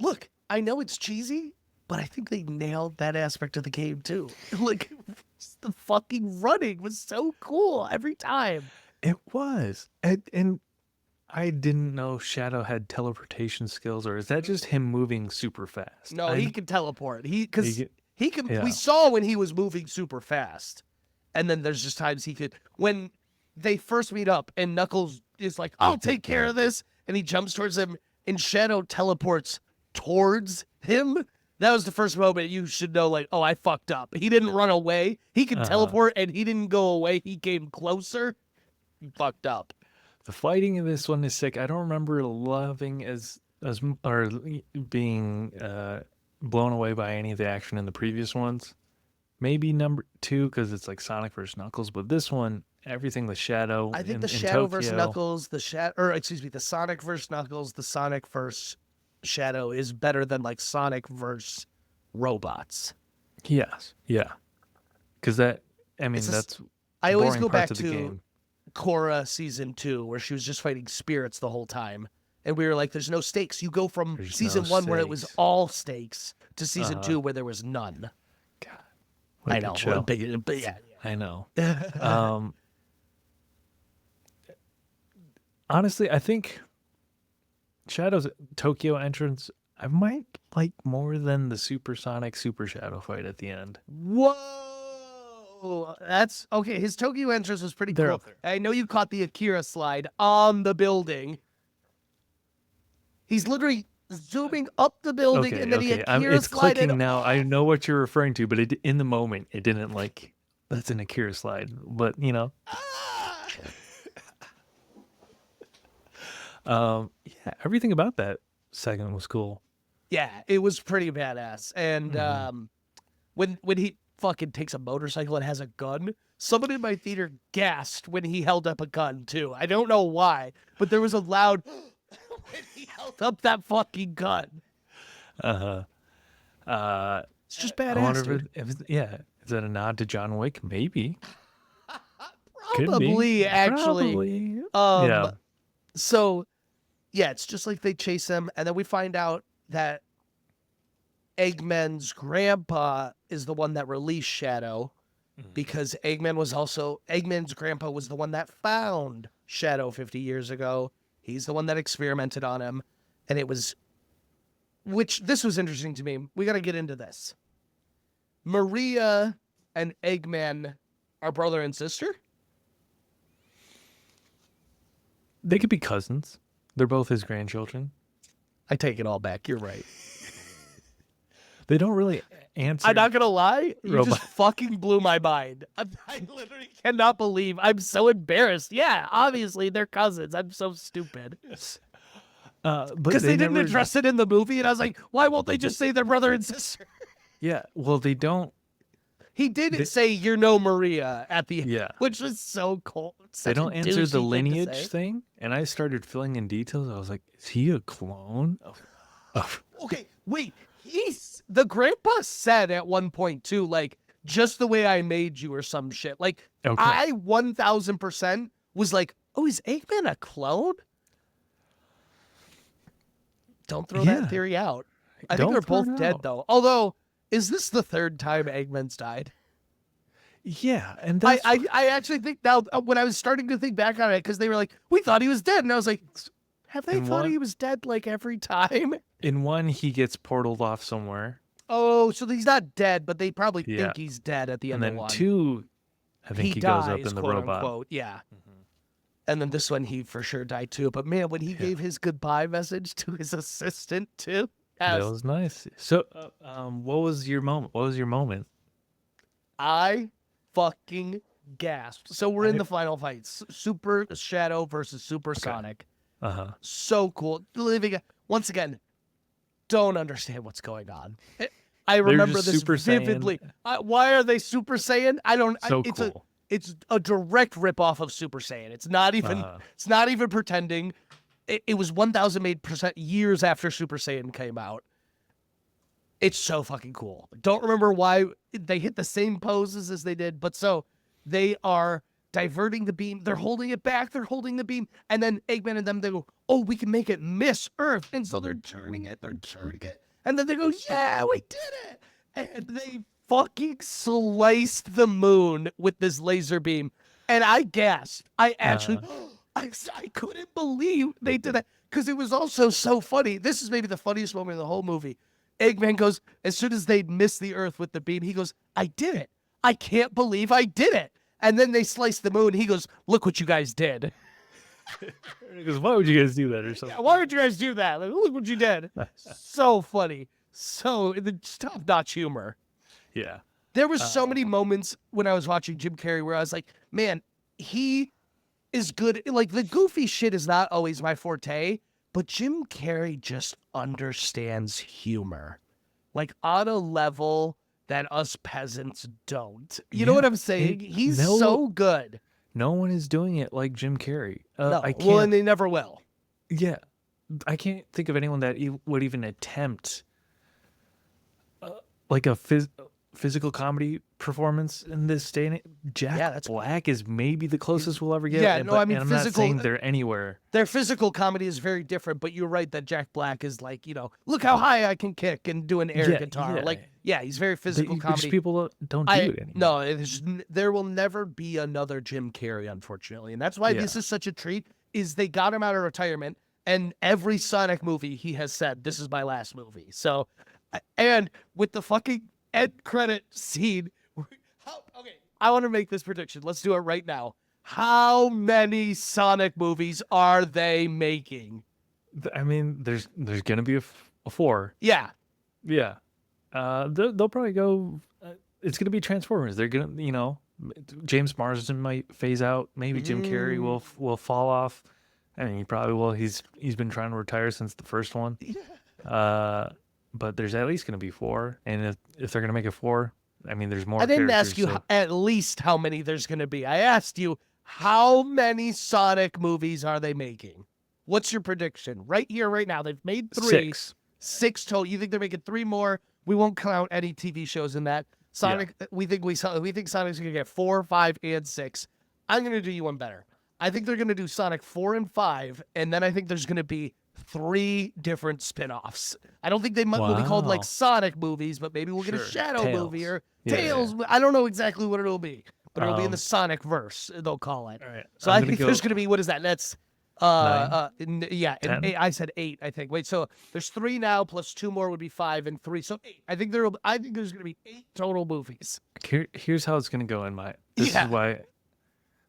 look, I know it's cheesy, but I think they nailed that aspect of the game too. Like, just the fucking running was so cool every time. It was. And I didn't know Shadow had teleportation skills, or is that just him moving super fast? No, he can teleport. He can. Yeah. We saw when he was moving super fast, and then there's just times he could. When they first meet up, and Knuckles is like, "I'll take care of this," and he jumps towards him, and Shadow teleports towards him. That was the first moment you should know, like, oh, I fucked up. He didn't run away. He could teleport, and he didn't go away. He came closer. He fucked up. The fighting in this one is sick. I don't remember loving or being blown away by any of the action in the previous ones. Maybe number 2 because it's like Sonic versus Knuckles, but this one, everything with Shadow. I think the in Shadow versus Tokyo- Knuckles, the Sonic versus Knuckles, the Sonic versus Shadow is better than like Sonic versus robots. Yes, yeah, because I always boring go back parts of the to game. Korra season 2, where she was just fighting spirits the whole time, and we were like, "There's no stakes." You go from There's season no 1 where it was stakes. all stakes to season 2 where there was none. God, what a I good know, show. but yeah. I know. Honestly, I think Shadow's Tokyo entrance I might like more than the Supersonic Super Shadow fight at the end. Whoa, that's okay. His Tokyo entrance was pretty They're cool. up there. I know you caught the Akira slide on the building. He's literally zooming up the building, and then he Akira it's slided. clicking now. I know what you're referring to, but in the moment, it didn't like that's an Akira slide. But yeah, everything about that segment was cool. Yeah, it was pretty badass. And when he fucking takes a motorcycle and has a gun, someone in my theater gasped when he held up a gun too. I don't know why, but there was a loud when he held up that fucking gun. It's just badass. I wonder dude. is that a nod to John Wick? Maybe. Could be. Probably, actually. Yeah. So, yeah, it's just like they chase him, and then we find out that Eggman's grandpa is the one that released Shadow, because Eggman's grandpa was the one that found Shadow 50 years ago. He's the one that experimented on him, and this was interesting to me. We got to get into this. Maria and Eggman are brother and sister? They could be cousins. They're both his grandchildren. I take it all back. You're right. They don't really answer. I'm not gonna lie, you Robot. just fucking blew my mind. I literally cannot believe. I'm so embarrassed. Yeah, obviously they're cousins. I'm so stupid But because they didn't never- address it in the movie, and I was like, why won't they just say they're brother and sister? Yeah, well, they don't. He did say you're no Maria at the end, Yeah. which was so cool. They don't answer the lineage thing. thing, and I started filling in details. I was like, is he a clone? Okay, wait. The grandpa said at one point too, like, just the way I made you or some shit. Like, Okay. I 1000% was like, oh, is Eggman a clone? Don't throw Yeah. that theory out. I think Don't they're throw both it dead out. though. Although, is this the third time Eggman's died? Yeah, and that's I actually think now when I was starting to think back on it, because they were like, we thought he was dead, and I was like, have they And thought what? he was dead like every time? in one he gets portaled off somewhere, Oh, so he's not dead, but they probably Yeah. think he's dead at the and end then of one. two, I think he goes up dies, in the quote robot. unquote, yeah. And then this one, he for sure died too. But man, when he gave his goodbye message to his assistant too, That was nice. So, what was your moment? What was your moment? I fucking gasped. So we're in I- the final fight. Super Shadow versus Super Sonic. Uh huh. So cool. Living once again, don't understand what's going on. I They're remember just this Super Saiyan. vividly. Why are they Super Saiyan? I don't. So it's cool. it's a direct ripoff of Super Saiyan. It's not even. Uh-huh. It's not even pretending. It was 1,000% years after Super Saiyan came out. It's so fucking cool. Don't remember why they hit the same poses as they did, but so they are diverting the beam. They're holding it back. They're holding the beam, and then Eggman and them, they go, "Oh, we can make it miss Earth," and so they're turning it. They're turning it, and then they go, "Yeah, we did it!" And they fucking sliced the moon with this laser beam, and I gasped. I actually, I couldn't believe they did that because it was also so funny. This is maybe the funniest moment in the whole movie. Eggman goes, as soon as they'd missed the Earth with the beam, he goes, "I did it. I can't believe I did it." And then they slice the moon. He goes, "Look what you guys did." Because why would you guys do that or something? Why would you guys do that? Like, look what you did. So funny. So the top-notch humor. Yeah. There was so many moments when I was watching Jim Carrey where I was like, man, he is good. Like, the goofy shit is not always my forte, but Jim Carrey just understands humor. Like, on a level that us peasants don't. You know Yeah, what I'm saying? He's no- so good. No one is doing it like Jim Carrey. No, I can't. well, and they never will. Yeah, I can't think of anyone that would even attempt like a physical comedy performance in this day and age. Jack Yeah, that's- Black is maybe the closest we'll ever get. Yeah, and- no, I mean, and I'm not physical- saying they're anywhere. Their physical comedy is very different, but you're right that Jack Black is like, look how high I can kick and do an air Yeah, guitar. yeah. Like, yeah, he's very physical Just comedy. people don't do it anymore. No, there will never be another Jim Carrey, unfortunately. And that's why this Yeah. is such a treat, is they got him out of retirement, and every Sonic movie he has said, this is my last movie. So, and with the fucking end credit scene, okay, I want to make this prediction. Let's do it right now. How many Sonic movies are they making? I mean, there's gonna be a 4. Yeah. Yeah. They'll probably go. It's gonna be Transformers. They're gonna, James Marsden might phase out. Maybe Jim Carrey will fall off. I mean, he probably will. He's been trying to retire since the first one. But there's at least gonna be 4, and if they're gonna make a 4, I mean, there's more. I didn't ask characters, you so- at least how many there's going to be. I asked you, how many Sonic movies are they making? What's your prediction? Right here, right now. They've made 3. 6. 6 total. You think they're making 3 more? We won't count any TV shows in that. Sonic, we think Sonic's going to get 4, 5, and 6. I'm going to do you one better. I think they're going to do Sonic 4 and 5, and then I think there's going to be 3 different spin-offs. I don't think they will be called like Wow. Sonic movies, but maybe we'll get a Sure. Shadow Tales. movie or Yeah, Tales. I don't know exactly what it'll be, but it'll be in the Um, Sonic verse. They'll call it. All right. So I'm I gonna think go there's going to be, what is that? That's yeah, 10? I said 8. I think. Wait, so there's 3 now, plus 2 more would be 5 and 3, so 8. I think there's going to be 8 total movies. Here's how it's gonna go in my. This Yeah. is why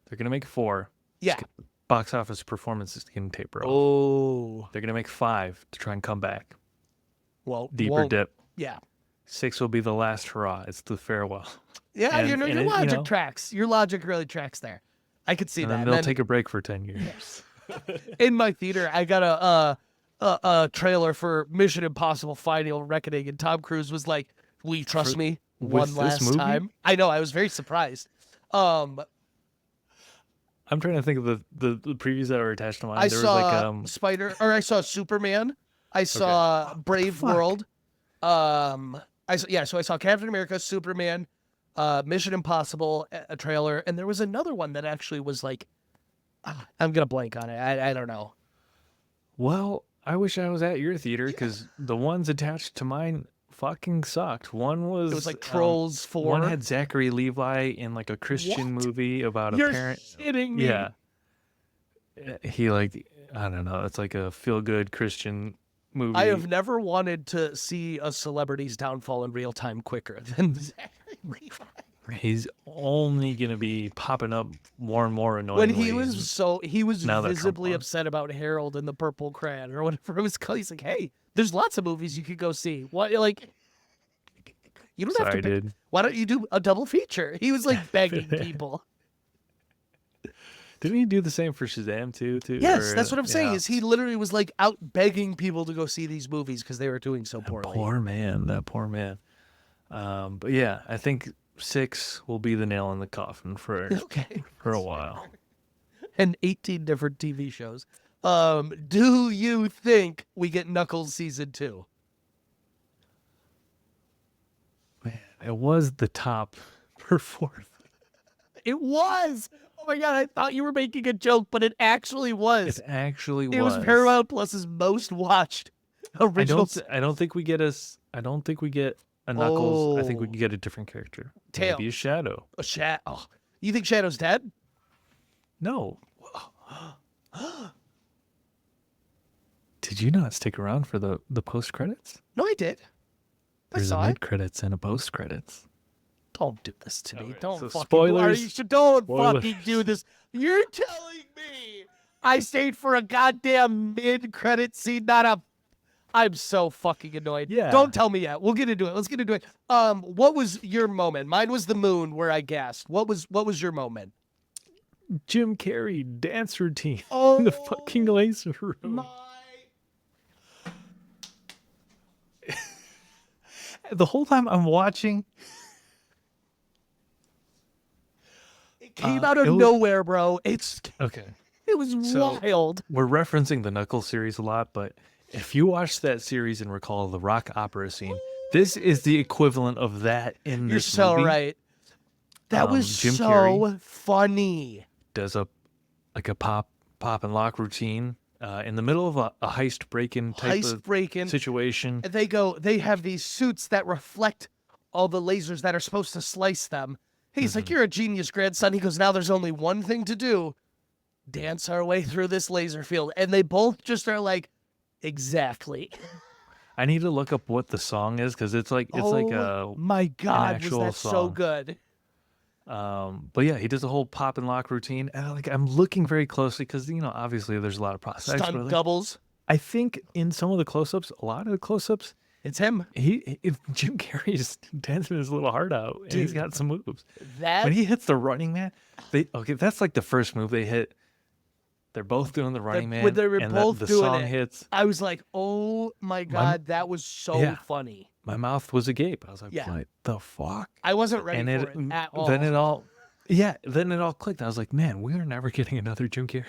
they're gonna make 4. Yeah. Box office performance is gonna taper off. Oh, They're gonna make 5 to try and come back. well, Deeper won't- dip. Yeah, 6 will be the last hurrah. It's the farewell. Yeah, And- your and it, you logic know- tracks. Your logic really tracks there. I could see And that. then And they'll then take a break for 10 years. in my theater, I got a trailer for Mission Impossible: Final Reckoning, and Tom Cruise was like, "Will you trust me with one this last movie? time?" I know. I was very surprised. I'm trying to think of the previews that were attached to mine. I There saw was like I saw Superman. I saw Brave fuck? World. So I saw Captain America, Superman, Mission Impossible, a trailer, and there was another one that actually was like, I'm gonna blank on it. I don't know. well, I wish I was at your theater because the ones attached to mine fucking sucked. One was It was like Trolls 4. One had Zachary Levi in like a Christian What? movie about You're a parent. kidding me. Yeah. He like I don't know. It's like a feel good Christian movie. I have never wanted to see a celebrity's downfall in real time quicker than Zachary Levi. He's only gonna be popping up more and more annoyingly. When he was Now that Trump visibly won. upset about Harold and the Purple Crayon or whatever it was called. He's like, "Hey, there's lots of movies you could go see. What like you don't have Sorry, to pick. dude. Why don't you do a double feature?" He was like begging people. Didn't he do the same for Shazam too? Yes, Or, that's what I'm saying. yeah. Is he literally was like out begging people to go see these movies because they were doing so poorly. Poor man, that poor man. But yeah, I think 6 will be the nail in the coffin for Okay. for a while. And 18 different TV shows. Do you think we get Knuckles season 2? Man, it was the top for 4th. It was. Oh my god, I thought you were making a joke, but it actually was. It actually It was Paramount Plus's most watched original. I don't think we get I don't think we get a Knuckles. I think we Oh. can get a different character. Tails. Maybe a Shadow. A Oh, you think Shadow's dead? No. Did you not stick around for the post credits? No, I did. I There's a saw it. mid credits and a post credits. Don't do this to me. Okay, Don't so fucking spoilers. don't Spoilers. fucking do this. You're telling me I stayed for a goddamn mid-credit scene, not a. I'm so fucking annoyed. Yeah. Don't tell me yet. We'll get into it. Let's get into it. What was your moment? Mine was the moon where I gasped. What was your moment? Jim Carrey dance routine Oh, in the fucking laser room. my. The whole time I'm watching, It came out it of was- nowhere, bro. It okay, was So- wild. we're referencing the Knuckles series a lot, but if you watch that series and recall the rock opera scene, this is the equivalent of that in You're this so movie. right. That was Jim so Carrey. funny. Does a pop and lock routine in the middle of a heist break-in type Heist of break-in. situation. And they have these suits that reflect all the lasers that are supposed to slice them. He's Mm-hmm. like, "You're a genius, grandson." He goes, "Now there's only one thing to do. Dance our way through this laser field." And they both just are like, exactly. I need to look up what the song is because it's like My God, was actual that so song. good. But yeah, he does a whole pop and lock routine. And I'm looking very closely because obviously there's a lot of prosthetics. but, Stunt like, doubles. I think in some of the close-ups, a lot of the close-ups, It's him. if Jim Carrey is dancing his little heart out, and he's Dude. got some moves. That When he hits the running man, that's like the first move they hit. They're both doing the running man, when they were and both the doing song it. hits. I was like, "Oh my God, that was so Yeah. funny." My mouth was agape. I was like, Yeah. "What the fuck?" I wasn't ready And for it at all. then it all clicked. I was like, "Man, we are never getting another Jim Carrey."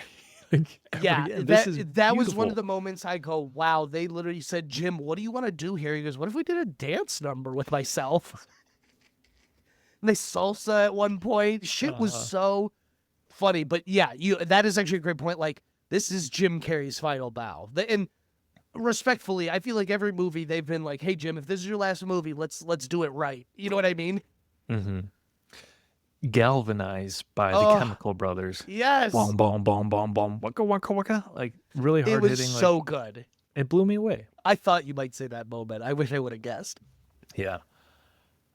Like, ever Yeah, again. This is that was one of beautiful. the moments I go, "Wow!" They literally said, "Jim, what do you want to do here?" He goes, "What if we did a dance number with myself?" And they salsa at one point. Shit was so funny. But yeah, that is actually a great point. Like, this is Jim Carrey's final bow. And respectfully, I feel like every movie they've been like, "Hey Jim, if this is your last movie, let's do it right." You know what I mean? Galvanized by the Oh, Chemical Brothers. Yes. Boom, boom, boom, boom, boom, waka, waka, waka. Like really It hard was hitting. so good. It blew me away. I thought you might say that moment. I wish I would have guessed. Yeah.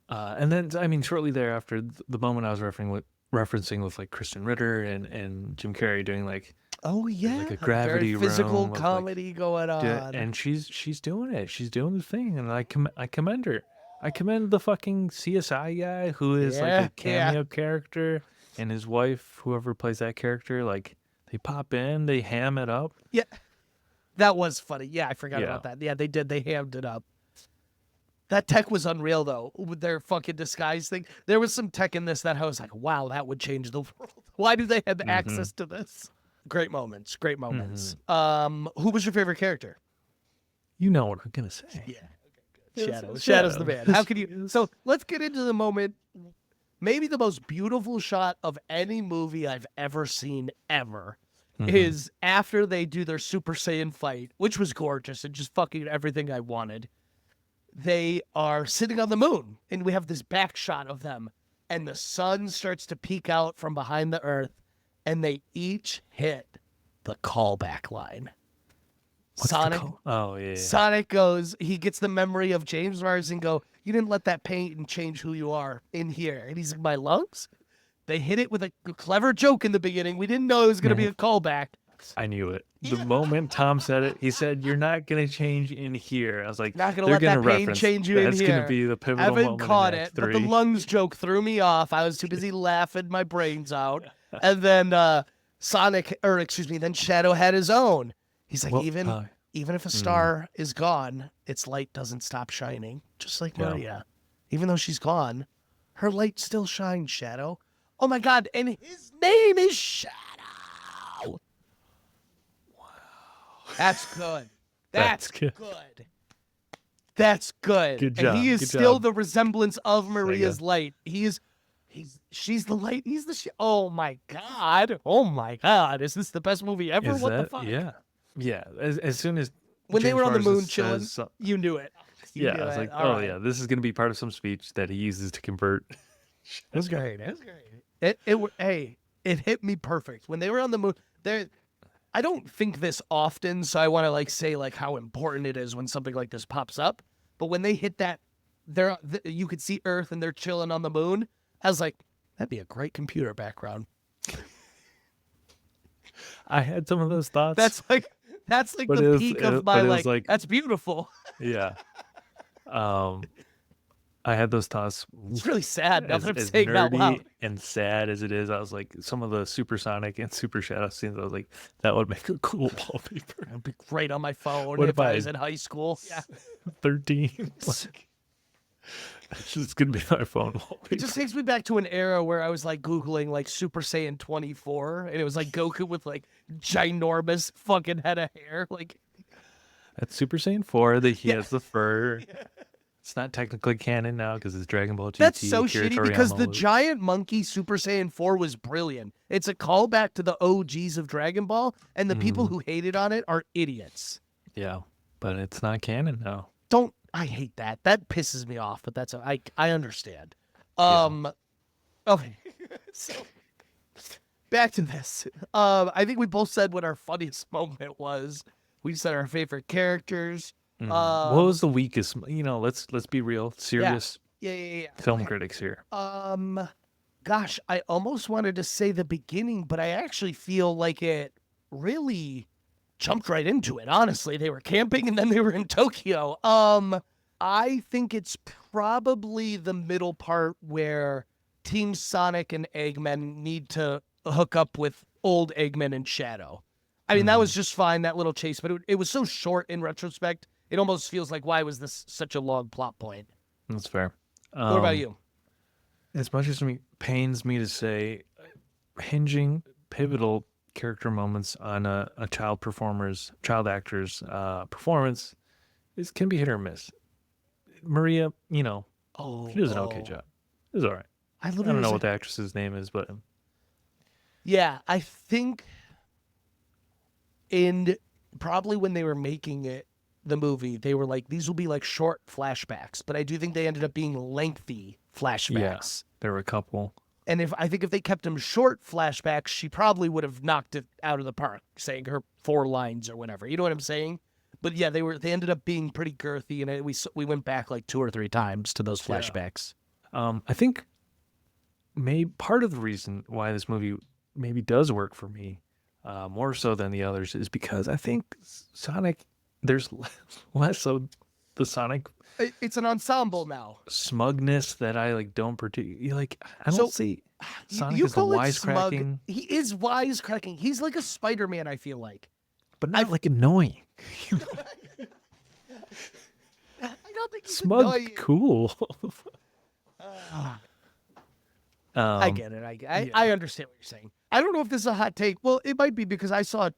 And then I mean, shortly thereafter, the moment I was referencing with like Krysten Ritter and Jim Carrey doing like Oh yeah, like a gravity very physical room with, like, comedy going on. and she's doing it. She's doing the thing, and I commend her. I commend the fucking CSI guy who is like Yeah, a cameo character, and his wife, whoever plays that character, like they pop in, they ham it up. Yeah, that was funny. Yeah, I forgot Yeah. about that. Yeah, they did. They hammed it up. That tech was unreal, though, with their fucking disguise thing. There was some tech in this that I was like, wow, that would change the world. Why do they have access to this? Great moments. Great moments. Who was your favorite character? You know what I'm gonna say. Yeah. Shadow. Shadow's the man. How could you? So let's get into the moment. Maybe the most beautiful shot of any movie I've ever seen ever is after they do their Super Saiyan fight, which was gorgeous and just fucking everything I wanted. They are sitting on the moon, and we have this back shot of them, and the sun starts to peek out from behind the earth, and they each hit the callback line. Sonic. Oh yeah. Sonic goes, he gets the memory of James Marsden go, you didn't let that paint and change who you are in here. And he's like, my lungs? They hit it with a clever joke in the beginning. We didn't know it was going to be a callback. I knew it. The moment Tom said it, he said, "You're not gonna change in here." I was like, Not going to "They're let that gonna pain reference change you in that's here. gonna be the pivotal Haven't moment caught in it, Act but the 3." lungs joke threw me off. I was too busy laughing my brains out. And then then Shadow had his own. He's like, Well, even if a star is gone, its light doesn't stop shining. Just like Yeah. Maria. Even though she's gone, her light still shines, Shadow. Oh my God, and his name is Shadow. Wow. That's good. That's good. good. That's good. Good And job, he is good still job. the resemblance of Maria's light. She's the light. He's the oh my God. Oh my God. Is this the best movie ever? Is What that the fuck? yeah? Yeah. As soon as When they James were on the Marsden moon chilling, says some- you knew it. You yeah, knew I was it. like, All oh right. yeah, this is gonna be part of some speech that he uses to convert. It was great. It was great. It hit me perfect when they were on the moon. I don't think this often, so I want to say how important it is when something like this pops up. But when they hit that, you could see Earth and they're chilling on the moon. I was like, that'd be a great computer background. I had some of those thoughts. That's like But the peak of my but it was like- that's beautiful. yeah. I had those thoughts. It's really sad now As, that I'm as saying out nerdy loud. and sad as it is, I was like, some of the Supersonic and Super Shadow scenes, I was like, that would make a cool wallpaper. It'd be great on my phone What if if I I- was in high school. Yeah. 13. Like, it's gonna be my phone wallpaper. It just takes me back to an era where I was Googling Super Saiyan 24 and it was Goku with ginormous fucking head of hair. That's Super Saiyan 4 that he has the fur. It's not technically canon now because it's Dragon Ball GT. That's so Akira shitty because the Toriyama. giant monkey Super Saiyan 4 was brilliant. It's a callback to the OGs of Dragon Ball and the people who hated on it are idiots. Yeah, but it's not canon now. I hate that. That pisses me off, but I understand. Yeah. Okay. So back to this. I think we both said what our funniest moment was. We said our favorite characters. What was the weakest? Let's be real, serious Yeah. film critics here. Gosh, I almost wanted to say the beginning, but I actually feel like it really jumped right into it. Honestly, they were camping and then they were in Tokyo. I think it's probably the middle part where Team Sonic and Eggman need to hook up with old Eggman and Shadow. I mean, that was just fine, that little chase, but it was so short in retrospect. It almost feels like, why was this such a long plot point? That's fair. What about you? As much as it pains me to say, hinging pivotal character moments on a child actor's performance can be hit or miss. Maria, she does an okay job. It was all right. I don't know what the actress's name is, but yeah, I think probably when they were making the movie, they were like, these will be short flashbacks, but I do think they ended up being lengthy flashbacks. there were a couple. And if they kept them short flashbacks, she probably would have knocked it out of the park, saying her 4 lines or whatever. You know what I'm saying? But yeah, they ended up being pretty girthy, and we went back 2 or 3 times to those flashbacks. I think part of the reason why this movie maybe does work for me more so than the others is because I think Sonic, there's less so the Sonic It's an ensemble now. smugness that I like don't particularly like. I don't So, see Sonic You as the call it smug. wisecracking, He is wisecracking. He's like a Spider-Man, I feel like. but not like annoying. I don't think he's Smug, annoying. cool. I get it. I understand what you're saying. I don't know if this is a hot take. Well, it might be because I saw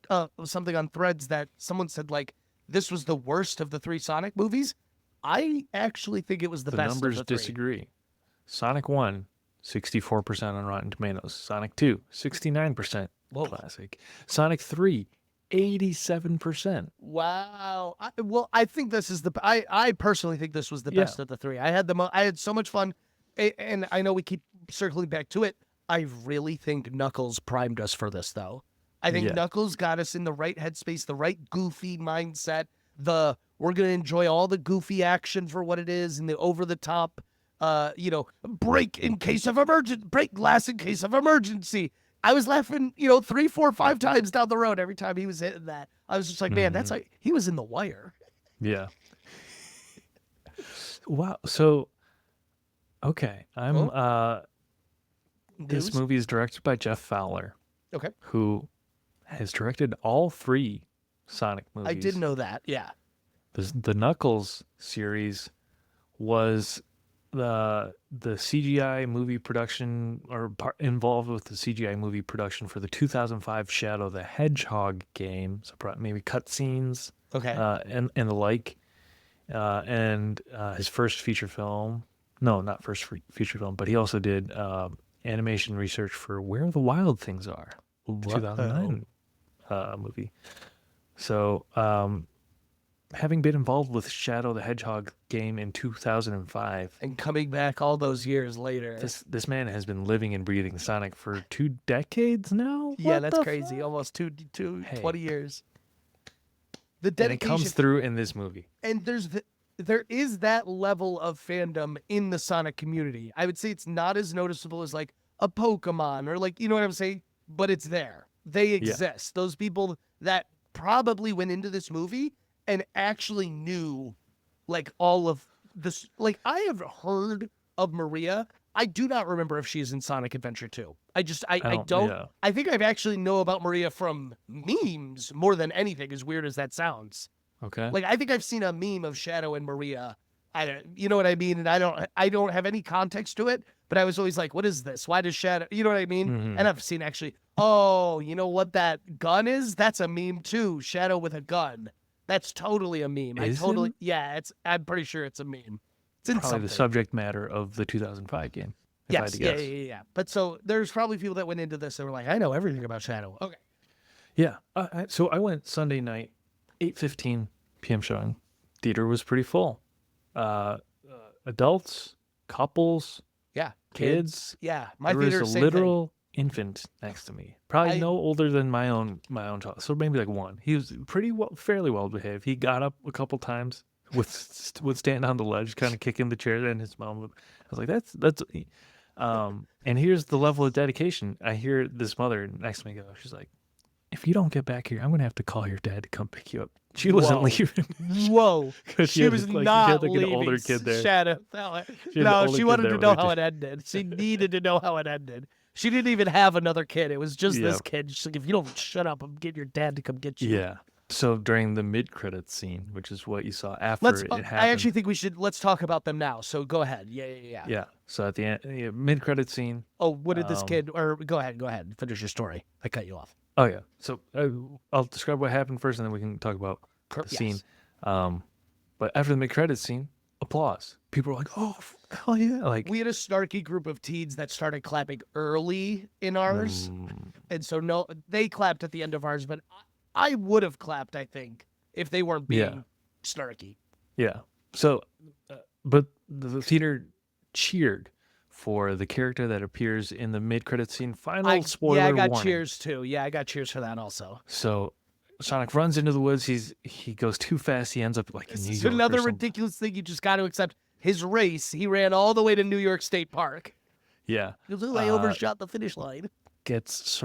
something on Threads that someone said like this was the worst of the 3 Sonic movies. I actually think it was the best numbers of the 3. disagree. Sonic 1, 64% on Rotten Tomatoes. Sonic 2, 69% Whoa. classic. Sonic 3, 87%. Wow. I think this is I personally think this was the best of the 3. I had so much fun, and I know we keep circling back to it. I really think Knuckles primed us for this, though. I think Knuckles got us in the right headspace, the right goofy mindset. We're gonna enjoy all the goofy action for what it is, and the over the top, break in case of emergency, break glass in case of emergency. I was laughing, 3, 4, 5 times down the road every time he was hitting that. I was just like, man, that's like he was in The Wire. Yeah. Wow. So, okay, this movie is directed by Jeff Fowler. Okay. Who has directed all 3 Sonic movies. I did know that. Yeah. The Knuckles series was the CGI movie production, or involved with the CGI movie production for the 2005 Shadow the Hedgehog game. So maybe cutscenes, Okay. and the like, and his first feature film. No, not first feature film, but he also did animation research for Where the Wild Things Are, the 2009 movie. So, having been involved with Shadow the Hedgehog game in 2005, and coming back all those years later, this man has been living and breathing Sonic for 2 decades now. Yeah, What that's the crazy. fuck? Almost 20 years. The And it dedication, comes through in this movie. and there is that level of fandom in the Sonic community. I would say it's not as noticeable as like a Pokemon or like, you know what I'm saying? But it's there. They exist. Those people that probably went into this movie and actually knew like all of this. Like I have heard of Maria. I do not remember if she's in Sonic Adventure 2. I don't. Yeah. I think I've actually know about Maria from memes more than anything, as weird as that sounds. Okay. Like I think I've seen a meme of Shadow and Maria. You know what I mean? And I don't have any context to it, but I was always like, what is this? Why does Shadow, you know what I mean? Mhm. And I've seen actually, oh, you know what that gun is? That's a meme too. Shadow with a gun. That's totally a meme. I'm pretty sure it's a meme. It's in Probably something. the subject matter of the 2005 game. If I had Yes, to yeah, guess. yeah. But so there's probably people that went into this and were like, I know everything about Shadow. Okay. Yeah. So I went Sunday night, 8:15 p.m. showing. Theater was pretty full. Adults, couples, Yeah. kids. Yeah. My There theater, was a same literal infant next to me. Probably I- no older than my own child. So maybe like 1. He was fairly well behaved. He got up a couple times, would stand on the ledge, kind of kicking the chair. And his mom I was like, that's. And here's the level of dedication. I hear this mother next to me go, she's like, if you don't get back here, I'm gonna have to call your dad to come pick you up. She wasn't Whoa. leaving. thing. Whoa. 'Cause She was she not had like leaving an older kid there. Shadow. She had an No, older she kid wanted there to with know her how too. it ended. She needed to know how it ended. She didn't even have another kid. It was just this Yeah. kid. She's like, if you don't shut up, I'm getting your dad to come get you. Yeah. So during the mid-credits scene, which is what you saw after it happened. I actually think let's talk about them now. So go ahead. Yeah. Yeah. So at the end, mid-credit scene. Oh, what did this kid, or go ahead. Finish your story. I cut you off. Oh yeah. So I'll describe what happened first, and then we can talk about the scene. But after the mid-credits scene, applause. People were like, "Oh, hell yeah!" Like We had a snarky group of teens that started clapping early in ours. And so no, they clapped at the end of ours, but I would have clapped, I think, if they weren't being snarky. yeah. So, but the theater cheered for the character that appears in the mid-credit scene. Final spoiler I got warning. cheers too. Yeah, I got cheers for that also. So Sonic runs into the woods. He goes too fast. He ends up like in This New is York. or another something. ridiculous thing you just got to accept. His race, he ran all the way to New York State Park. Yeah. He goes, "Oh, I overshot the finish line." Gets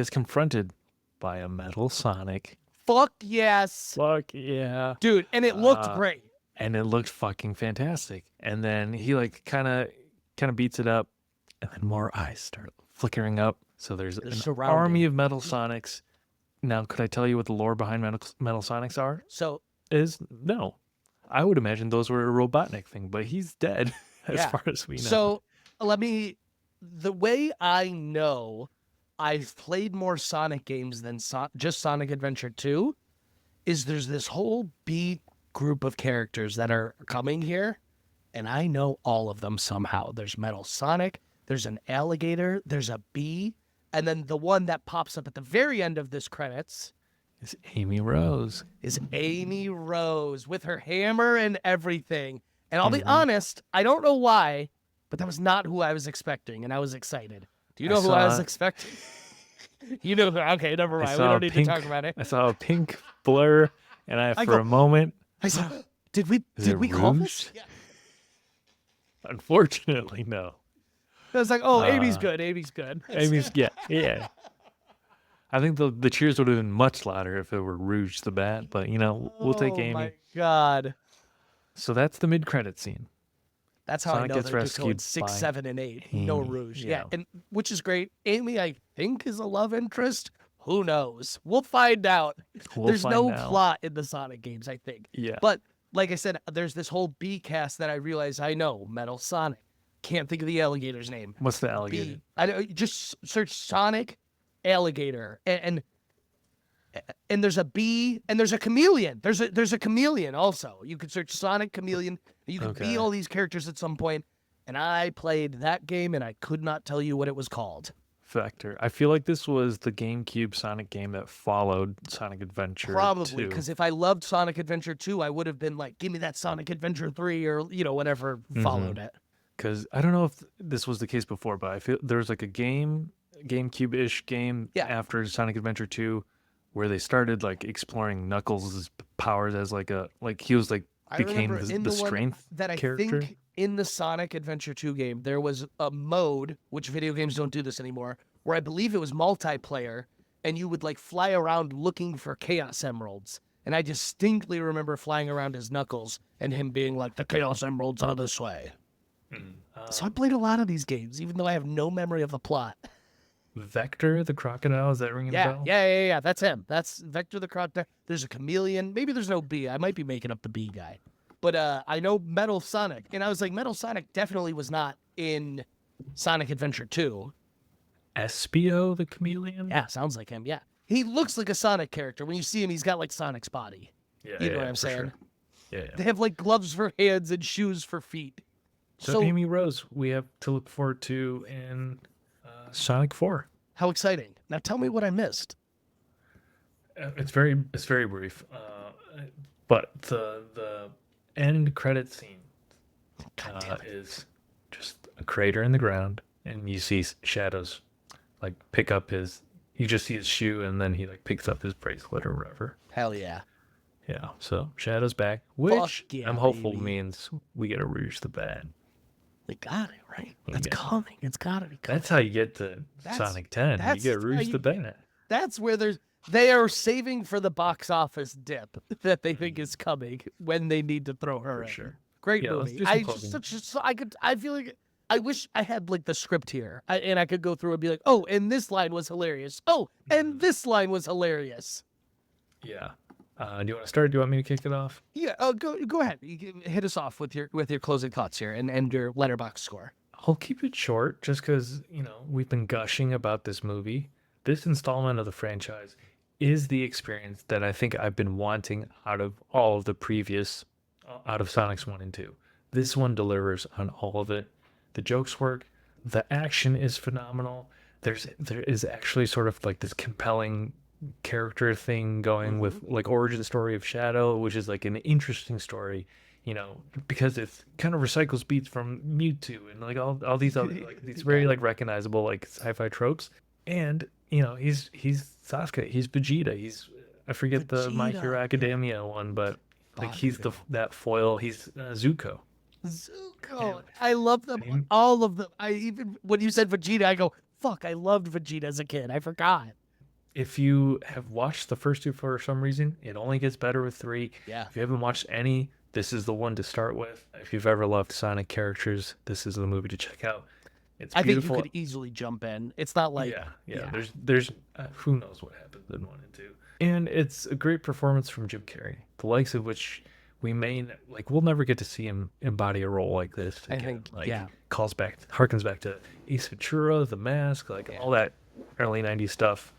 confronted by a metal Sonic. Fuck yes. Fuck yeah. Dude, and it looked great. and it looked fucking fantastic. And then he like kind of beats it up, and then more eyes start flickering up. So there's an surrounding. army of Metal Sonics. Now, could I tell you what the lore behind Metal Sonics are? So No. I would imagine those were a Robotnik thing, but he's dead as far as we know. So the way I know I've played more Sonic games than just Sonic Adventure 2 is there's this whole B group of characters that are coming here, and I know all of them somehow. There's Metal Sonic, there's an alligator, there's a bee, and then the one that pops up at the very end of this credits It's Amy Rose. is Amy Rose with her hammer and everything. And I'll be honest, I don't know why, but that was not who I was expecting, and I was excited. Do you know who I was expecting? You know, okay, never mind. We don't need to talk about it. I saw a pink blur, and for a moment, I said, did we call this? Rouge? Yeah. Unfortunately, no. I was like, oh, Amy's good. Amy's good. Amy's, yeah. I think the cheers would have been much louder if it were Rouge the Bat, but we'll take Amy. Oh my God. So that's the mid-credit scene. That's how Sonic I know gets they're just going rescued 6, by 7, and 8. No Amy. Rouge. Yeah. And which is great. Amy, I think, is a love interest. Who knows? We'll find out. There's no plot in the Sonic games, I think. Yeah. But like I said, there's this whole B cast that I realize I know. Metal Sonic. Can't think of the alligator's name. What's the alligator? B. I don't, just search Sonic alligator and there's a bee and there's a chameleon. There's a chameleon also. You could search Sonic chameleon. You could be all these characters at some point. And I played that game and I could not tell you what it was called. Vector. I feel like this was the GameCube Sonic game that followed Sonic Adventure. Probably, 2. because if I loved Sonic Adventure 2, I would have been like, give me that Sonic Adventure 3 or, whatever followed it. Because I don't know if this was the case before, but I feel there was like a GameCube-ish game after Sonic Adventure 2 where they started like exploring Knuckles' powers as he was like became the strength that I character. think in the Sonic Adventure 2 game, there was a mode, which video games don't do this anymore, where I believe it was multiplayer, and you would like fly around looking for Chaos Emeralds. And I distinctly remember flying around as Knuckles and him being like, the Chaos Emeralds are this way. So I played a lot of these games, even though I have no memory of the plot. Vector the crocodile, is that ringing a bell? Yeah. That's him. That's Vector the crocodile. There's a chameleon. Maybe there's no bee. I might be making up the bee guy. But I know Metal Sonic. And I was like, Metal Sonic definitely was not in Sonic Adventure 2. Espio the chameleon? Yeah, sounds like him. Yeah. He looks like a Sonic character. When you see him, he's got like Sonic's body. Yeah, you know what I'm saying? Sure. Yeah. They have like gloves for hands and shoes for feet. So Amy Rose, we have to look forward to in Sonic 4. How exciting. Now tell me what I missed. It's very brief. But the end credit scene is just a crater in the ground, and you see shadows like pick up you just see his shoe, and then he like picks up his bracelet or whatever. Hell yeah. Yeah, so Shadow's back, which yeah, I'm hopeful baby. means we get a Rouge the Bat. They got it, right? We That's get it. coming. It's got to be coming. That's how you get to Sonic 10. You that's get how Rouge you the Bat. That's where they are saving for the box office dip that they think is coming when they need to throw her in. Sure. Great Yeah, let's movie. do some closing. I feel like I wish I had like the script here and I could go through and be like, oh, and this line was hilarious. Oh, and this line was hilarious. Yeah. Do you want to start? Do you want me to kick it off? Yeah. Go ahead. You can hit us off with your closing thoughts here and your letterbox score. I'll keep it short just because, we've been gushing about this movie. This installment of the franchise is the experience that I think I've been wanting out of all of the previous, out of Sonic's 1 and 2. This one delivers on all of it. The jokes work. The action is phenomenal. There is actually sort of like this compelling character thing going with like origin story of Shadow, which is like an interesting story, because it kind of recycles beats from Mewtwo and like all these other like these very like recognizable like sci-fi tropes. And he's Sasuke, he's Vegeta, I forget the My Hero Academia one, but like he's that foil. He's Zuko. Zuko. I love them. All of them. When you said Vegeta, I go, fuck, I loved Vegeta as a kid. I forgot. If you have watched the first two for some reason, it only gets better with 3. Yeah. If you haven't watched any, this is the one to start with. If you've ever loved Sonic characters, this is the movie to check out. It's I think beautiful. you could easily jump in. It's not like Yeah. There's who knows what happens in 1 and 2, and it's a great performance from Jim Carrey, the likes of which we'll never get to see him embody a role like this. I Again. think, yeah. Harkens back to Ace Ventura, The Mask, all that early '90s stuff.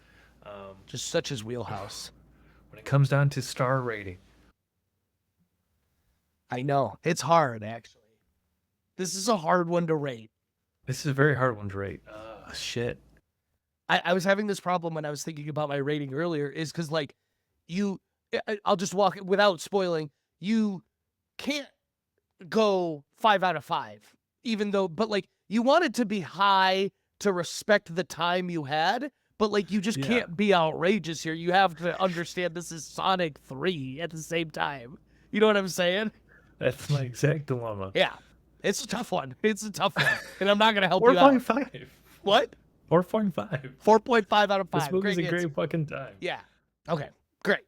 just such his wheelhouse. When it comes down to star rating, I know it's hard actually. This is a hard one to rate. this is a very hard one to rate. Shit. I was having this problem when I was thinking about my rating earlier, is because like I'll just walk without spoiling. You can't go 5 out of 5, even though, but like you want it to be high to respect the time you had, but like you just can't be outrageous here. You have to understand this is Sonic 3 at the same time. You know what I'm saying? That's my exact dilemma. Yeah. It's a tough one. It's a tough one. And I'm not going to help you out. 4.5. What? 4.5. 4.5 out of 5. This movie's Great a answer. great fucking time. Yeah. Okay. Great.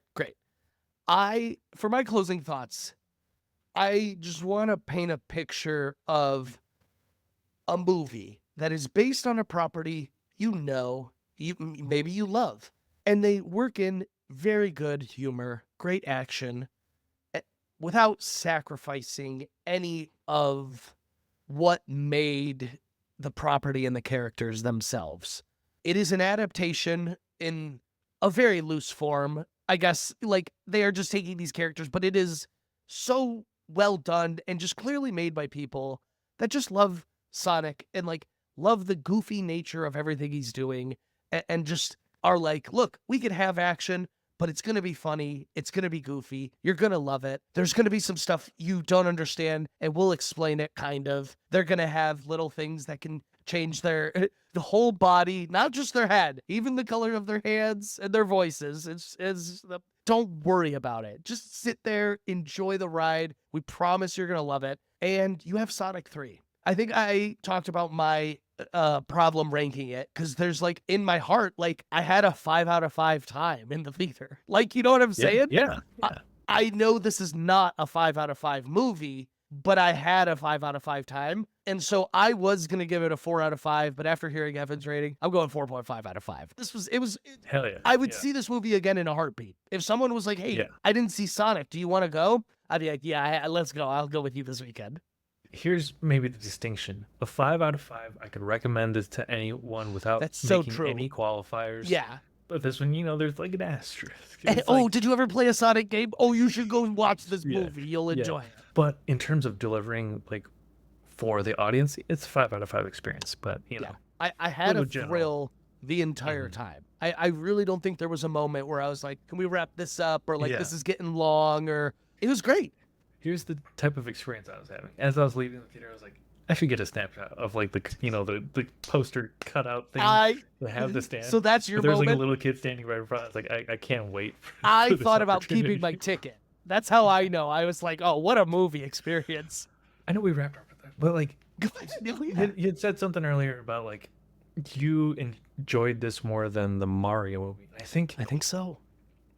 For my closing thoughts, I just want to paint a picture of a movie that is based on a property maybe you love. And they work in very good humor, great action, without sacrificing any of what made the property and the characters themselves. It is an adaptation in a very loose form. I guess, like, they are just taking these characters, but it is so well done and just clearly made by people that just love Sonic and, like, love the goofy nature of everything he's doing and just are like, look, we could have action, but it's going to be funny. It's going to be goofy. You're going to love it. There's going to be some stuff you don't understand, and we'll explain it, kind of. They're going to have little things that can change the whole body, not just their head, even the color of their hands and their voices. Don't worry about it. Just sit there, enjoy the ride. We promise you're going to love it. And you have Sonic 3. I think I talked about my problem ranking it because there's like in my heart, like I had a 5 out of 5 time in the theater. Like, you know what I'm saying? Yeah. I know this is not a 5 out of 5 movie, but I had a 5 out of 5 time. And so I was going to give it a 4 out of 5, but after hearing Evan's rating, I'm going 4.5 out of 5. Hell yeah. I would see this movie again in a heartbeat. If someone was like, hey, I didn't see Sonic, do you want to go? I'd be like, yeah, let's go. I'll go with you this weekend. Here's maybe the distinction. A 5 out of 5, I could recommend this to anyone without making any qualifiers. Yeah. But this one, there's like an asterisk. Did you ever play a Sonic game? Oh, you should go and watch this movie. You'll enjoy it. But in terms of delivering, like, for the audience, it's a 5 out of 5 experience. But, I had a thrill the entire time. I really don't think there was a moment where I was like, can we wrap this up? Or like, this is getting long, or it was great. Here's the type of experience I was having. As I was leaving the theater, I was like, I should get a snapshot of like the poster cutout thing to have the stand. So that's your There's moment. like a little kid standing right in front. I was like, I can't wait. I thought about keeping my ticket. That's how I know. I was like, oh, what a movie experience. I know we wrapped up with that, but like, you had said something earlier about like you enjoyed this more than the Mario movie. I think so.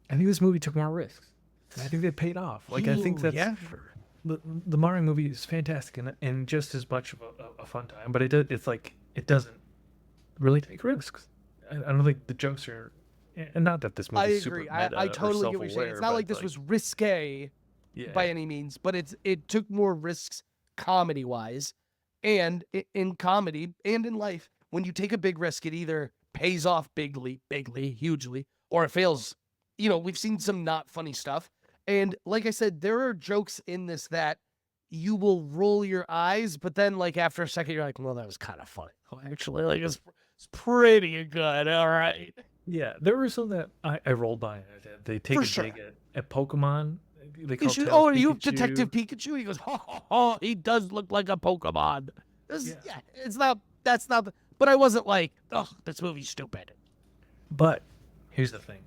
I think this movie took more risks. And I think they paid off. Like, I think that's the Mario movie is fantastic and just as much of a fun time, but it doesn't really take risks. I don't think the jokes are, and not that this movie is super meta. I totally get what you're saying. It's not like this was risque by any means, but it took more risks comedy wise, and in comedy and in life, when you take a big risk, it either pays off bigly, hugely, or it fails. We've seen some not funny stuff. And like I said, there are jokes in this that you will roll your eyes, but then like after a second, you're like, well, that was kind of funny. Oh, actually, like it's pretty good. All right. Yeah, there were some that I rolled by. They take dig at Pokemon. They call Tails are you Pikachu. Detective Pikachu? He goes, oh, he does look like a Pokemon. It's not, that's not, but I wasn't like, oh, this movie's stupid. But here's the thing.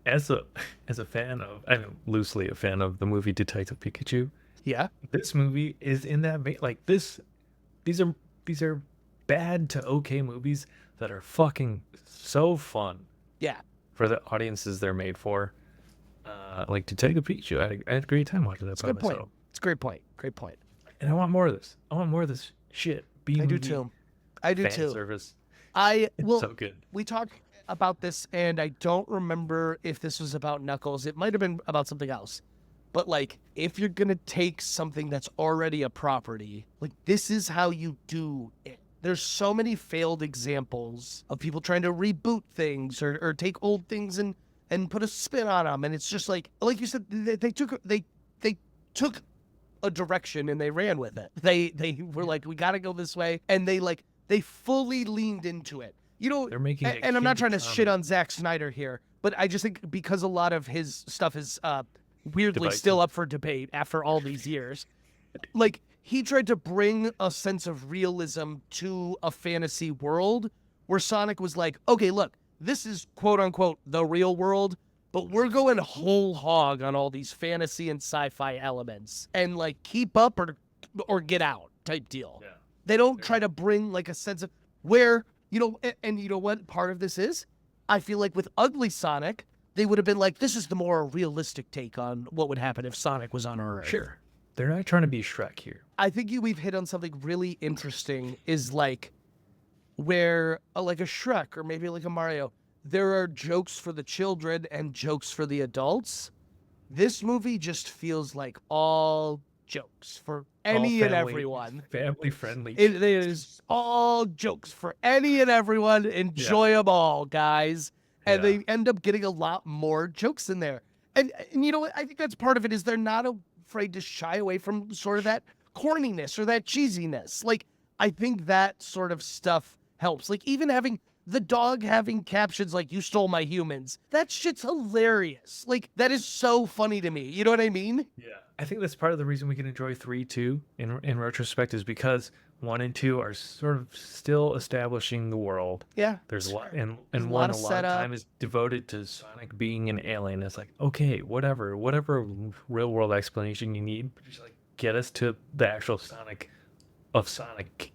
As a fan of, loosely a fan of the movie Detective Pikachu. Yeah. This movie is in that like this. These are bad to okay movies that are fucking so fun. Yeah. For the audiences they're made for. Like Detective Pikachu, I had a great time watching that. It's a good point. It's great point. Great point. And I want more of this. I want more of this shit. I do too. I do fan too. service. Well, So good. we talked about this, and I don't remember if this was about Knuckles. It might have been about something else. But like, if you're gonna take something that's already a property, like this is how you do it. There's so many failed examples of people trying to reboot things or take old things and put a spin on them, and it's just like you said, they took a direction and they ran with it. They were like, we got to go this way, and they fully leaned into it. You know, They're making it and I'm not trying to common. shit on Zack Snyder here, but I just think because a lot of his stuff is weirdly Divisive. still up for debate after all these years, like he tried to bring a sense of realism to a fantasy world where Sonic was like, okay, look, this is quote unquote the real world, but we're going whole hog on all these fantasy and sci-fi elements and like keep up or get out type deal. Yeah. They don't try to bring like a sense of where, you know, and you know what part of this is? I feel like with Ugly Sonic, they would have been like, this is the more realistic take on what would happen if Sonic was on our Earth. Sure. They're not trying to be Shrek here. I think we've hit on something really interesting is like where like a Shrek or maybe like a Mario, there are jokes for the children and jokes for the adults. This movie just feels like all jokes for any and everyone. Family friendly. It is all jokes for any and everyone. Enjoy them all, guys. And Yeah. they end up getting a lot more jokes in there. And you know what? I think that's part of it is they're not afraid to shy away from sort of that corniness or that cheesiness. Like, I think that sort of stuff helps. Like, even having the dog having captions like, you stole my humans. That shit's hilarious. Like, that is so funny to me. You know what I mean? Yeah. I think that's part of the reason we can enjoy 3 too in retrospect is because 1 and 2 are sort of still establishing the world. Yeah. There's a lot, and There's one a of lot of setup. time is devoted to Sonic being an alien. It's like, okay, whatever real world explanation you need, but just like get us to the actual Sonic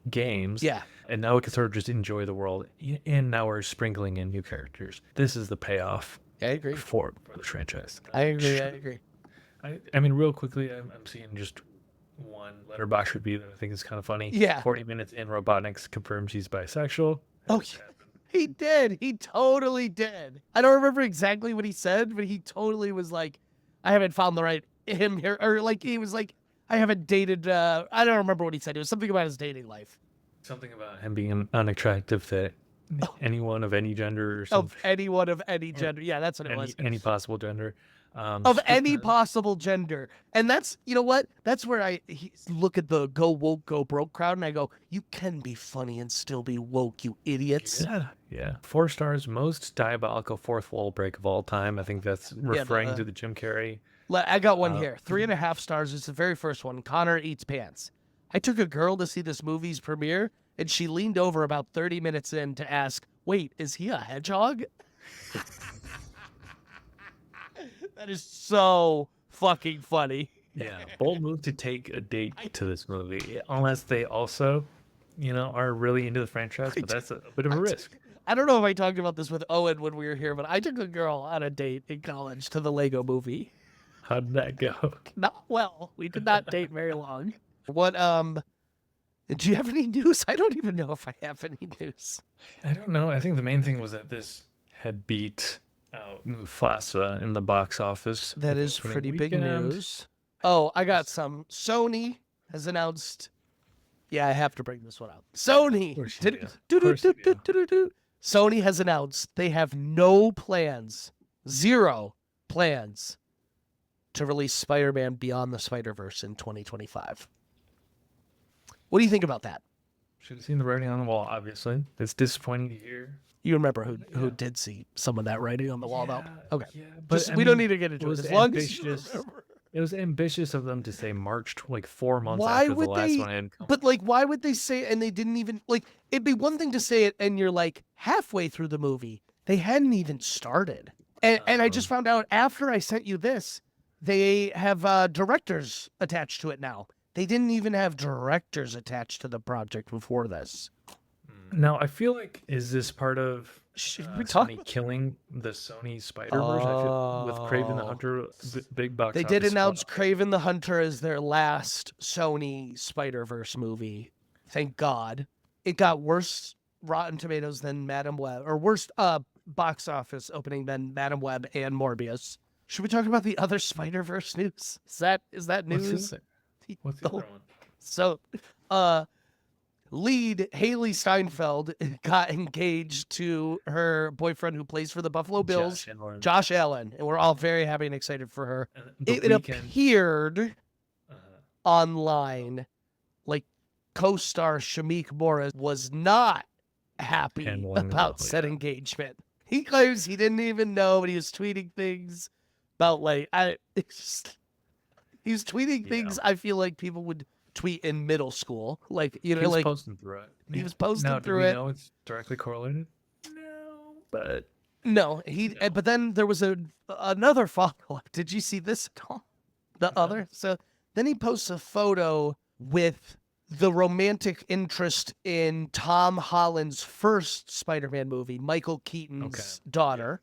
games. Yeah. And now we can sort of just enjoy the world. And now we're sprinkling in new characters. This is the payoff I agree. for the franchise. I agree. I mean, real quickly, I'm seeing just one letterbox review that I think is kind of funny. Yeah. 40 minutes in, Robotnik's confirms he's bisexual. Oh, he did. He totally did. I don't remember exactly what he said, but he totally was like, I haven't found the right him here. Or like, he was like, I haven't dated, I don't remember what he said. It was something about his dating life. Something about him being unattractive to anyone of any gender or something. Of anyone of any gender. Yeah, that's what it was. Any possible gender. Of any possible gender. And that's, you know what? That's where I look at the go woke, go broke crowd and I go, you can be funny and still be woke, you idiots. Yeah. 4 stars, most diabolical fourth wall break of all time. I think that's referring to the Jim Carrey. I got one here. 3.5 stars. It's the very first one. Connor eats pants. I took a girl to see this movie's premiere, and she leaned over about 30 minutes in to ask, wait, is he a hedgehog? That is so fucking funny. Yeah, bold move to take a date to this movie, unless they also, are really into the franchise, but that's a bit of a risk. I don't know if I talked about this with Owen when we were here, but I took a girl on a date in college to the Lego movie. How did that go? Not well. We did not date very long. What, do you have any news? I don't even know if I have any news. I don't know. I think the main thing was that this had beat out Mufasa in the box office. That for the is opening pretty big weekend. news. Oh, I got some. Sony has announced. Yeah, I have to bring this one up. Sony. course you do. Of course you do. Sony has announced they have no plans, 0 plans, to release Spider-Man Beyond the Spider-Verse in 2025. What do you think about that? Should have seen the writing on the wall, obviously. It's disappointing to hear. You remember who did see some of that writing on the wall, though? Okay. Yeah, Just, we don't need to get into it. was As long as you ambitious. remember. It was ambitious of them to say March, like 4 months Why after the would last they? one had come. But like, why would they say it and they didn't even like? It'd be one thing to say it and you're like halfway through the movie. They hadn't even started. And I just found out after I sent you this, they have directors attached to it now. They didn't even have directors attached to the project before this. Now, I feel like, is this part of Should we talk? Sony killing the Sony Spider-Verse. I feel with Kraven the Oh. Hunter, big box. They did office announce flop. Kraven the Hunter as their last Sony Spider-Verse movie. Thank God. It got worse Rotten Tomatoes than Madam Web, or worse box office opening than Madam Web and Morbius. Should we talk about the other Spider-Verse news? Is that What's news? this? What's the The- other one? So, lead Haley Steinfeld got engaged to her boyfriend who plays for the Buffalo Bills, Josh and Lauren. Josh Allen, and we're all very happy and excited for her. And the It weekend. appeared uh, online like co-star Shamik Morris was not happy And one about girl, said yeah. engagement. He claims he didn't even know, but he was tweeting things about he was tweeting Yeah. things I feel like people would tweet in middle school. Like, you know, he was like posting through it. he was posting now, through do we it. know it's directly correlated? No, but No, No. but then there was another follow-up. Did you see this at all? The other? So then he posts a photo with the romantic interest in Tom Holland's first Spider-Man movie, Michael Keaton's daughter.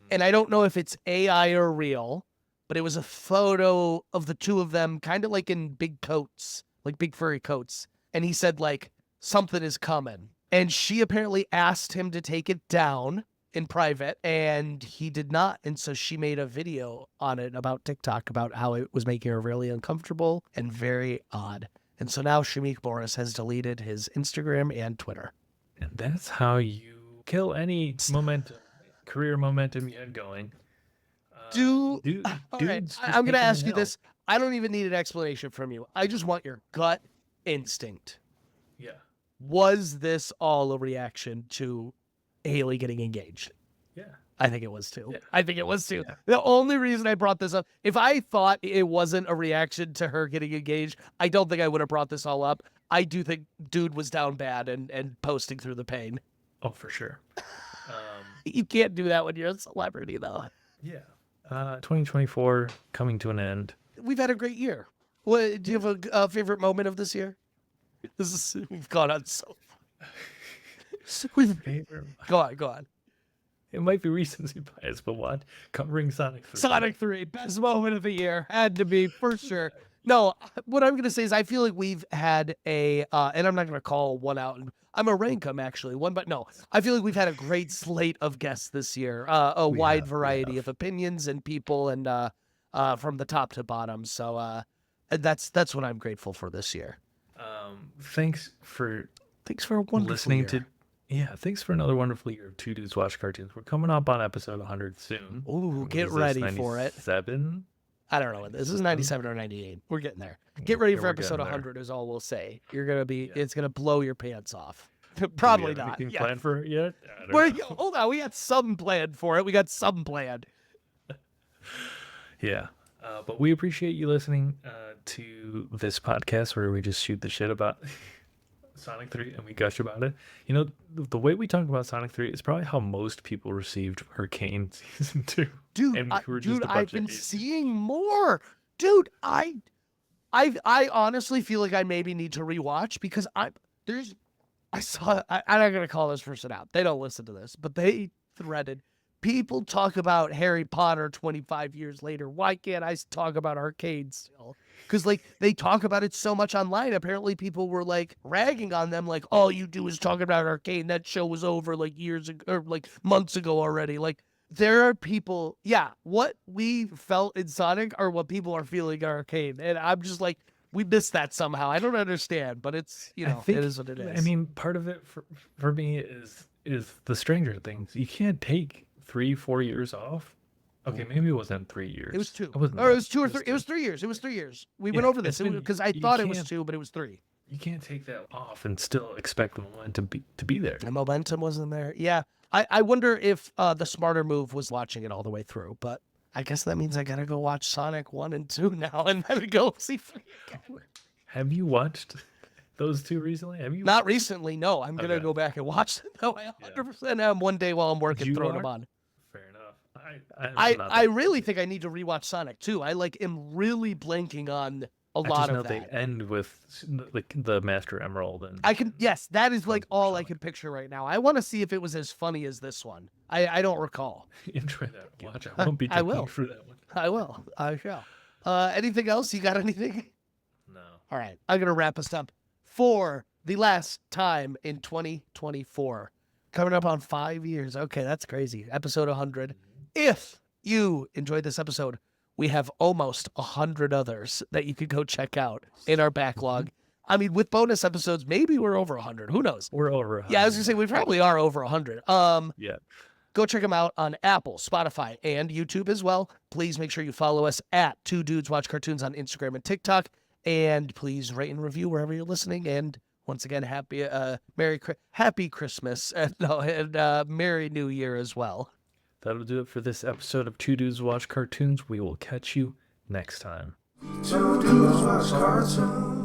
And I don't know if it's AI or real, but it was a photo of the two of them kind of like in big coats, like big furry coats. And he said like, something is coming. And she apparently asked him to take it down in private, and he did not. And so she made a video on it about TikTok about how it was making her really uncomfortable and very odd. And so now Shamik Morris has deleted his Instagram and Twitter. and that's how you kill any momentum, career momentum you had going. All Dude, right, dude's just I'm going to taking ask the you L. this. I don't even need an explanation from you. I just want your gut instinct. Yeah. Was this all a reaction to Haley getting engaged? Yeah. I think it was too. Yeah. I think it was too. Yeah. The only reason I brought this up, if I thought it wasn't a reaction to her getting engaged, I don't think I would have brought this all up. I do think dude was down bad and posting through the pain. Oh, for sure. You can't do that when you're a celebrity, though. Yeah. 2024 coming to an end. We've had a great year. What do you have a favorite moment of this year? We've gone on so. Favorite. Go on. It might be recency bias, but what? Covering Sonic 3. Sonic 3, best moment of the year. Had to be, for sure. No, what I'm going to say is I feel like we've had and I'm not going to call one out. I'm going to rank them, actually. But no, I feel like we've had a great slate of guests this year. A wide variety of opinions and people, and from the top to bottom. So that's what I'm grateful for this year. Thanks for a wonderful listening year. to. Yeah, thanks for another wonderful year of Two Dudes Watch Cartoons. We're coming up on episode 100 soon. Ooh, What get is this, ready for it. 97? I don't know what this is. 97 or 98. We're getting there. Get ready Yeah, for we're episode getting there. 100 is all we'll say. You're gonna be. Yeah. It's gonna blow your pants off. Do we Probably have not. anything Yeah. planned for it yet? I don't We're, know. hold on. We got some planned for it. We got some planned. Yeah. But we appreciate you listening to this podcast where we just shoot the shit about Sonic 3 and we gush about it. You know, the way we talk about Sonic 3 is probably how most people received Hurricane Season 2. Dude, And we were just a I've bunch of been idiots. seeing seeing more. Dude, I honestly feel like I maybe need to rewatch because I'm not gonna call this person out. They don't listen to this, but they threaded. People talk about Harry Potter 25 years later. Why can't I talk about arcades still? Because like they talk about it so much online. Apparently, people were like ragging on them, like all you do is talk about arcade. That show was over like years ago, or like months ago already. Like there are people, yeah. What we felt in Sonic are what people are feeling in arcade, and I'm just like, we missed that somehow. I don't understand, but it's I it think- is what it is. I mean, part of it for me is the Stranger Things. You can't take 3-4 years off. Okay, maybe it wasn't 3 years. it was 2, It wasn't or that. it was 2 or 3. It two. was 3 years. It was 3 years. We Yeah, went over it's this been- because I you thought it was can't- 2, but it was 3. You can't take that off and still expect the momentum to be there. The momentum wasn't there. Yeah. I wonder if the smarter move was watching it all the way through, but I guess that means I gotta go watch Sonic 1 and 2 now and then go see 3 again. Have you watched those two recently? Have you? Not recently, no. I'm gonna Okay. go back and watch them. No, I 100% am one day while I'm working You throwing them are? on. Fair enough. I'm not I that really think I need to rewatch Sonic 2. I like am really blanking on a I lot just of know that. they end with the Master Emerald, and Yes, that is like all I Shocking. can picture right now. I want to see if it was as funny as this one. I don't recall. enjoy that watch. I won't be I taking will. you through that one. I will. I shall. Anything else? You got anything? No. All right. I'm going to wrap us up for the last time in 2024. Coming up on 5 years. Okay, that's crazy. Episode 100. If you enjoyed this episode, we have almost 100 others that you could go check out in our backlog. I mean, with bonus episodes, maybe we're over 100. Who knows? We're over. Yeah, I was going to say, we probably are over 100. Yeah. Go check them out on Apple, Spotify, and YouTube as well. Please make sure you follow us at Two Dudes Watch Cartoons on Instagram and TikTok. And please rate and review wherever you're listening. And once again, happy Christmas and Merry New Year as well. That'll do it for this episode of Two Dudes Watch Cartoons. We will catch you next time. Two dudes watch cartoons.